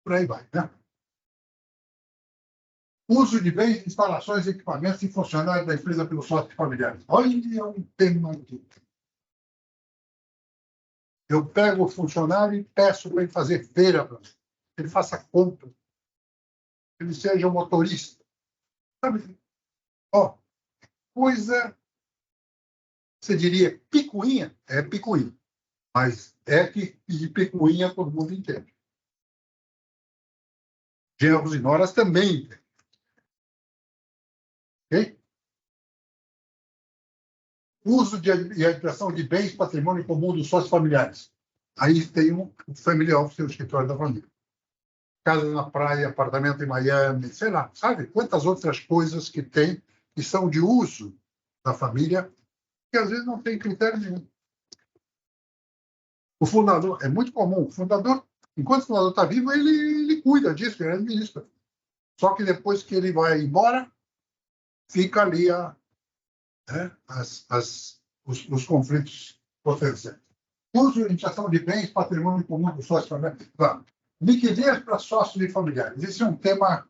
Por aí vai, né? Uso de bens, instalações, equipamentos e funcionários da empresa pelos sócios familiares. Olha, é um tema aqui. Eu pego o funcionário e peço para ele fazer feira para mim. ele faça compra, ele seja um motorista. Sabe? Ó, coisa, você diria, picuinha? É picuinha. Mas é que de picuinha todo mundo entende. Genros e noras também entendem. Ok? Uso e administração de bens, patrimônio comum dos sócios familiares. Aí tem o family office, o escritório da família. Casa na praia, apartamento em Miami, sei lá, sabe? Quantas outras coisas que tem que são de uso da família, que às vezes não tem critério nenhum. O fundador, é muito comum, o fundador, enquanto o fundador está vivo, ele cuida disso, ele administra. Só que depois que ele vai embora, fica ali os conflitos potenciais. Uso e administração de bens, patrimônio comum dos sócios familiares. Liquidez para sócios e familiares. Esse é um tema,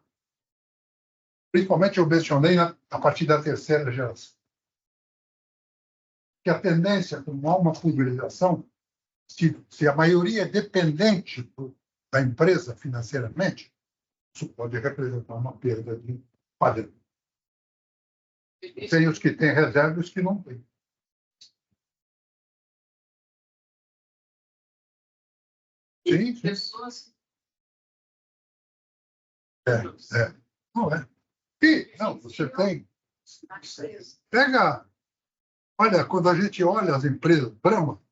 principalmente eu mencionei a partir da terceira geração. Que a tendência, como há uma pulverização, se a maioria é dependente da empresa financeiramente, isso pode representar uma perda de padrão. Tem os que têm reserva e os que não têm. Sim.
Pessoas.
Não é. E, não, você tem. Pega. Olha, quando a gente olha as empresas, Brahma,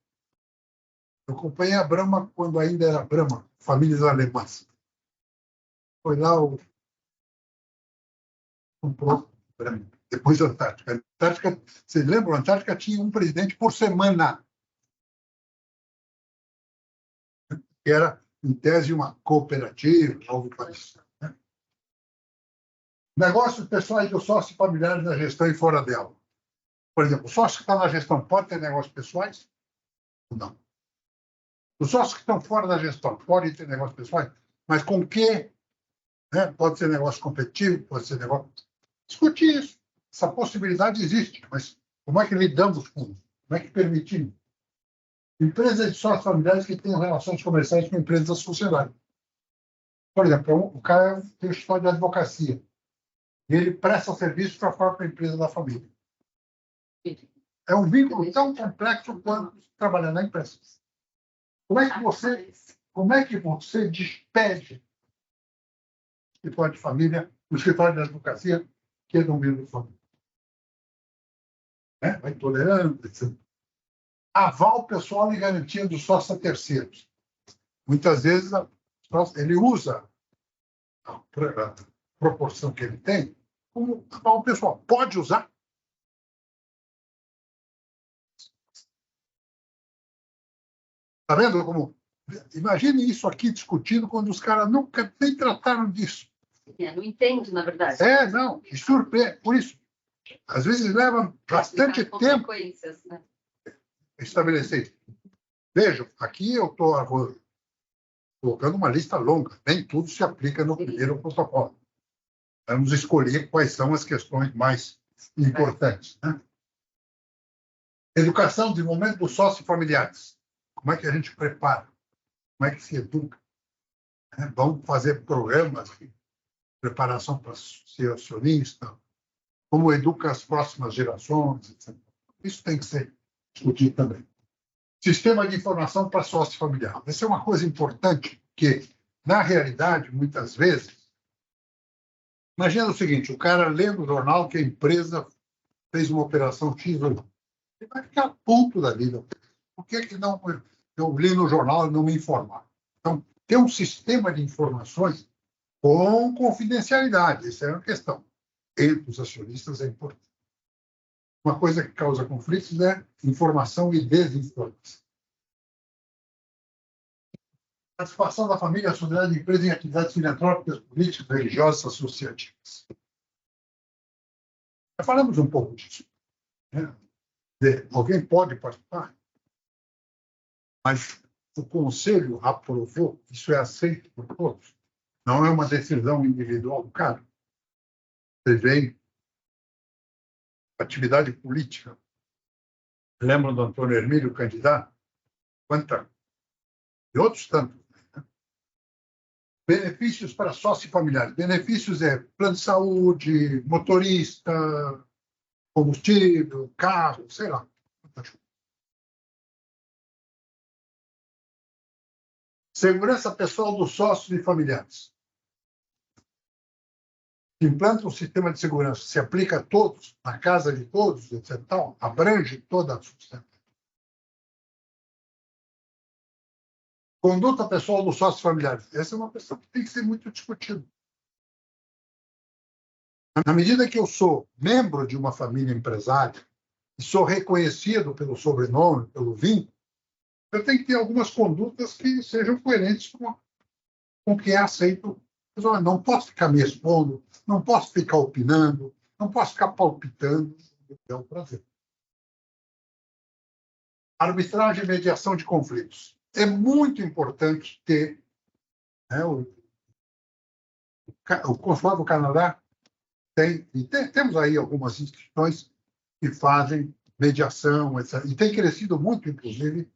eu acompanhei a Brahma quando ainda era Brahma, famílias alemãs. Foi lá comprou Brahma. Depois a Antártica. Antártica, vocês lembram? A Antártica tinha um presidente por semana. Que era, em tese, uma cooperativa, algo parecido. Né? Negócios pessoais dos sócios familiares na gestão e fora dela. Por exemplo, o sócio que está na gestão pode ter negócios pessoais? Não. Os sócios que estão fora da gestão podem ter negócios pessoais, mas com que? Né? Pode ser negócio competitivo, pode ser negócio... Discutir isso. Essa possibilidade existe, mas como é que lidamos com isso? Como é que permitimos? Empresas de sócios familiares que têm relações comerciais com empresas da sociedade. Por exemplo, o cara tem um escritório de advocacia e ele presta serviço para a própria empresa da família. É um vínculo tão complexo quanto trabalhar na empresa. Como é que você despede o escritório de família, o escritório de advocacia, que é de um vínculo família? Vai tolerando, etc. Aval pessoal e garantia dos sócios a terceiros. Muitas vezes ele usa a proporção que ele tem como aval pessoal. Pode usar. Está vendo como... Imagine isso aqui discutido quando os caras nunca nem trataram disso.
Não entendo, na verdade.
Não, me surpreende. Por isso, às vezes leva bastante tempo
né?
Estabelecer isso. Vejam, aqui eu estou colocando uma lista longa. Nem tudo se aplica no primeiro protocolo. Vamos escolher quais são as questões mais importantes. Né? Educação, desenvolvimento dos sócios familiares. Como é que a gente prepara? Como é que se educa? Vamos fazer programas de preparação para ser acionista, como educa as próximas gerações, etc. Isso tem que ser discutido também. Sistema de informação para sócio familiar. Essa é uma coisa importante, que, na realidade, muitas vezes, imagina o seguinte, o cara lê no jornal que a empresa fez uma operação X ou não. Ele vai ficar puto da vida. Por que não eu li no jornal e não me informar? Então, ter um sistema de informações com confidencialidade, essa é uma questão. Entre os acionistas é importante. Uma coisa que causa conflitos é informação e desinformação. Participação da família, a sociedade de empresa em atividades filantrópicas, políticas, religiosas, associativas. Já falamos um pouco disso. Alguém pode participar? Mas o Conselho aprovou, isso é aceito por todos. Não é uma decisão individual do cara. Você vê atividade política. Lembram do Antônio Hermílio, candidato? E outros tantos. Né? Benefícios para sócios familiares. Benefícios é plano de saúde, motorista, combustível, carro, sei lá. Segurança pessoal dos sócios e familiares. Implanta um sistema de segurança, se aplica a todos, na casa de todos, etc. Tal, abrange toda a sustentação. Conduta pessoal dos sócios familiares. Essa é uma questão que tem que ser muito discutida. Na medida que eu sou membro de uma família empresária e sou reconhecido pelo sobrenome, pelo vínculo, eu tenho que ter algumas condutas que sejam coerentes com o que é aceito. Não posso ficar me expondo, não posso ficar opinando, não posso ficar palpitando. É um prazer. Arbitragem e mediação de conflitos. É muito importante ter, né, o Consulado do Canadá temos aí algumas instituições que fazem mediação, etc. E tem crescido muito, inclusive,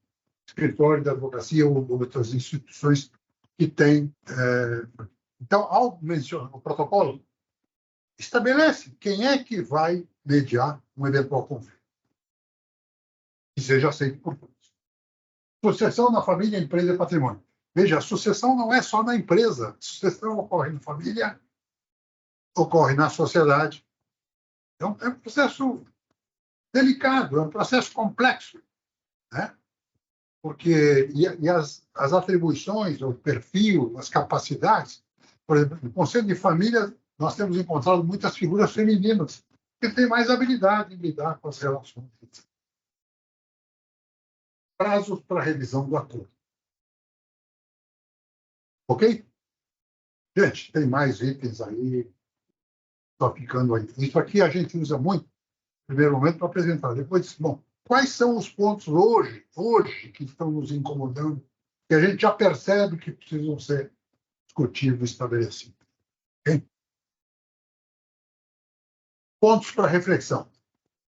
escritório de advocacia ou outras instituições que têm. Então, ao mencionar o protocolo, estabelece quem é que vai mediar um eventual conflito. Que seja aceito por todos. Sucessão na família, empresa e patrimônio. Veja, a sucessão não é só na empresa. A sucessão ocorre na família, ocorre na sociedade. Então, é um processo delicado, é um processo complexo, né? Porque as atribuições, o perfil, as capacidades, por exemplo, no Conselho de Família, nós temos encontrado muitas figuras femininas que têm mais habilidade em lidar com as relações. Prazos para revisão do acordo. Ok? Gente, tem mais itens aí. Só ficando aí. Isso aqui a gente usa muito, no primeiro momento, para apresentar. Depois, bom, quais são os pontos hoje que estão nos incomodando, que a gente já percebe que precisam ser discutidos e estabelecidos? Okay? Pontos para reflexão.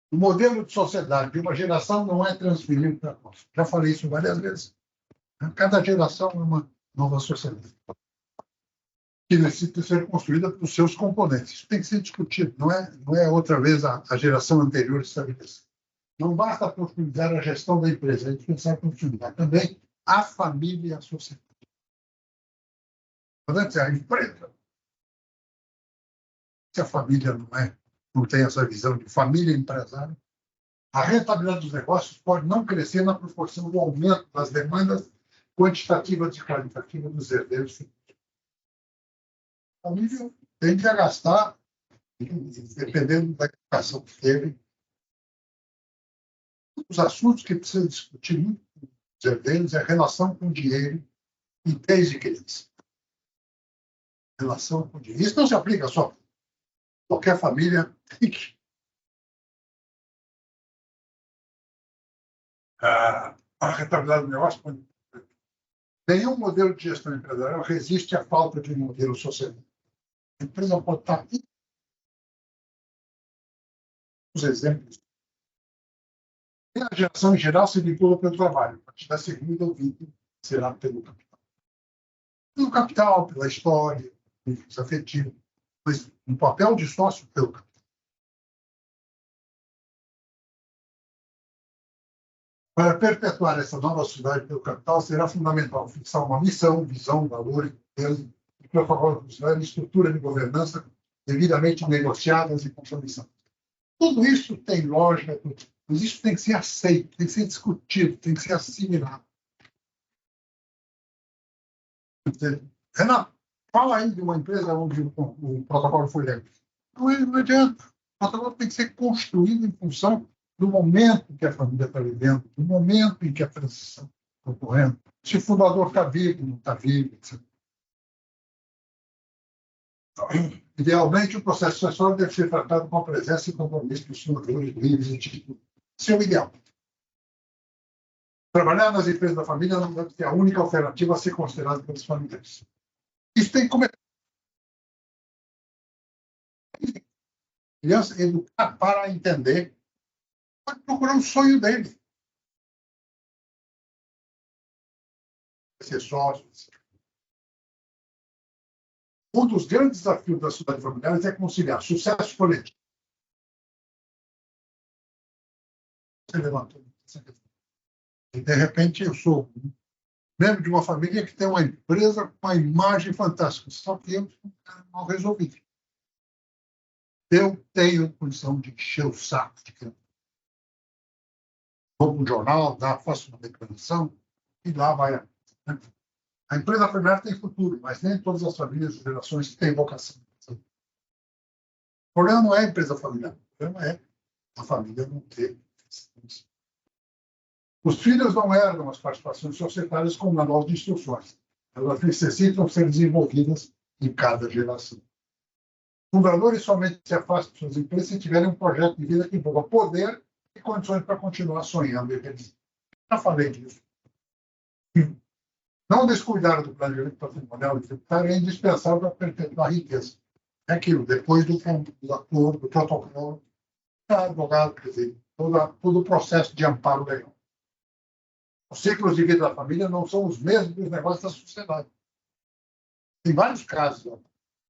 O modelo de sociedade de uma geração não é transferido para a próxima. Já falei isso várias vezes. Cada geração é uma nova sociedade que necessita ser construída pelos seus componentes. Isso tem que ser discutido, não é outra vez a geração anterior estabelecer. Não basta profundizar a gestão da empresa, é indispensável profundizar também a família e a sociedade. Portanto, a empresa, se a família não tem essa visão de família empresária, a rentabilidade dos negócios pode não crescer na proporção do aumento das demandas quantitativas e qualitativas dos herdeiros. A família tende a gastar, dependendo da educação que teve, os assuntos que precisam discutir muito com os herdeiros é a relação com o dinheiro e desde criança. Relação com o dinheiro. Isso não se aplica só. Qualquer família tem que. A rentabilidade do negócio. Nenhum modelo de gestão empresarial resiste à falta de um modelo social. A empresa pode estar. Os exemplos. E a geração em geral se vincula pelo trabalho. A partir da segunda, o vínculo será pelo capital. Pelo capital, pela história, vínculos afetivos. Mas um papel de sócio pelo capital. Para perpetuar essa nova sociedade pelo capital, será fundamental fixar uma missão, visão, valores, e protocolos de estrutura de governança devidamente negociadas e consolidadas. Tudo isso tem lógica, mas isso tem que ser aceito, tem que ser discutido, tem que ser assimilado. Renato, fala aí de uma empresa onde o protocolo foi lento. Não adianta. O protocolo tem que ser construído em função do momento que a família está vivendo, do momento em que a transição está ocorrendo. Se o fundador está vivo, não está vivo, etc. Idealmente, o processo sucessório deve ser tratado com a presença e compromisso dos fundadores livres e títulos. Isso é o ideal. Trabalhar nas empresas da família não deve ser a única alternativa a ser considerada pelos familiares. Isso tem que começar. Criança, educar para entender, pode procurar um sonho dele. Ser sócio. Um dos grandes desafios das sociedades familiares é conciliar sucesso coletivo. Você levantou. E, de repente, eu sou membro de uma família que tem uma empresa com uma imagem fantástica, só que eu mal resolvido. Eu tenho condição de encher o saco de quem vou para um jornal, faço uma declaração e lá vai. A empresa familiar tem futuro, mas nem todas as famílias e gerações têm vocação. O problema não é a empresa familiar, o problema é a família não ter. Os filhos não herdam as participações societárias com manual de instruções. Elas necessitam ser desenvolvidas em cada geração. Fundadores somente se afastam de suas empresas se tiverem um projeto de vida que envolva poder e condições para continuar sonhando e realizando. Já falei disso. Não descuidar do planejamento patrimonial e tributário é indispensável para perpetuar a riqueza. É aquilo, depois do acordo, do protocolo, advogado, quer dizer, todo o processo de amparo legal. Os ciclos de vida da família não são os mesmos dos negócios da sociedade. Tem vários casos.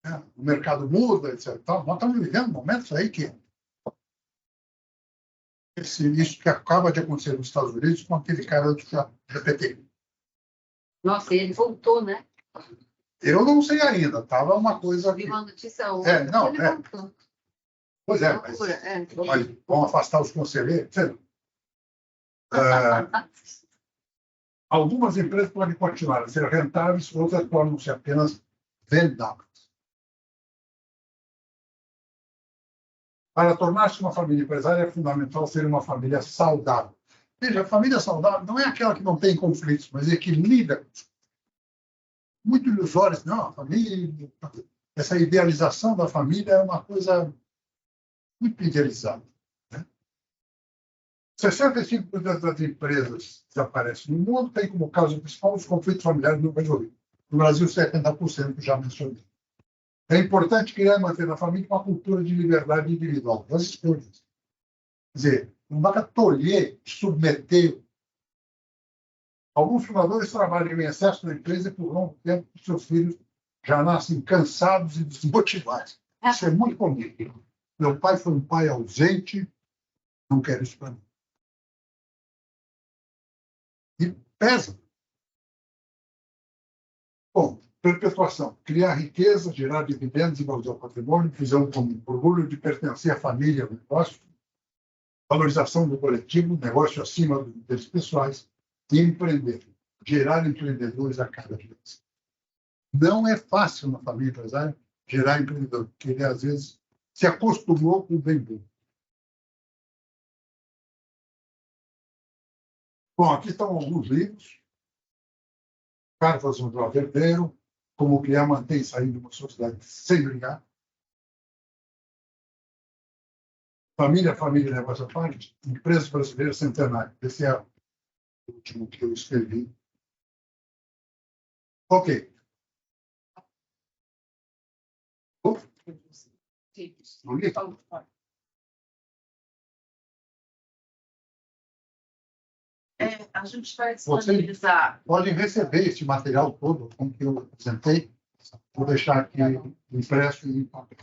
Né? O mercado muda, etc. Nós estamos vivendo momentos aí que isso que acaba de acontecer nos Estados Unidos com aquele cara do GPT.
Nossa, ele voltou, né?
Eu não sei ainda, estava uma coisa.
Vi uma notícia ontem.
Não,
ele voltou.
Pois é, mas vão afastar os conselheiros. Algumas empresas podem continuar a ser rentáveis, outras tornam-se apenas vendáveis. Para tornar-se uma família empresária, é fundamental ser uma família saudável. Veja, a família saudável não é aquela que não tem conflitos, mas é que lida com os muito ilusórios. Não, a família, essa idealização da família é uma coisa muito idealizada. Né? 65% das empresas que desaparecem no mundo têm como causa principal os conflitos familiares não resolvidos. No Brasil, 70%, já mencionei. É importante criar e manter na família uma cultura de liberdade individual, das escolhas. Quer dizer, não dá para tolher, submeter. Alguns fundadores trabalham em excesso na empresa e por longo tempo seus filhos já nascem cansados e desmotivados. Isso é muito comum. Meu pai foi um pai ausente, não quero isso para mim. E pesa. Bom, perpetuação. Criar riqueza, gerar dividendos e valorizar o patrimônio, visão comum, orgulho de pertencer à família, ao negócio, valorização do coletivo, negócio acima dos interesses pessoais e empreender. Gerar empreendedores a cada geração. Não é fácil na família empresária gerar empreendedor, porque ele, às vezes, se acostumou com o bem bom. Bom, aqui estão alguns livros. Cartas do João Verdeiro, Como criar, manter e sair de uma sociedade sem brigar. Família, negócio à parte. Empresas brasileiras centenárias. Esse é o último que eu escrevi. Ok.
A gente vai disponibilizar.
Podem receber esse material todo, como que eu apresentei. Vou deixar aqui impresso e em papel.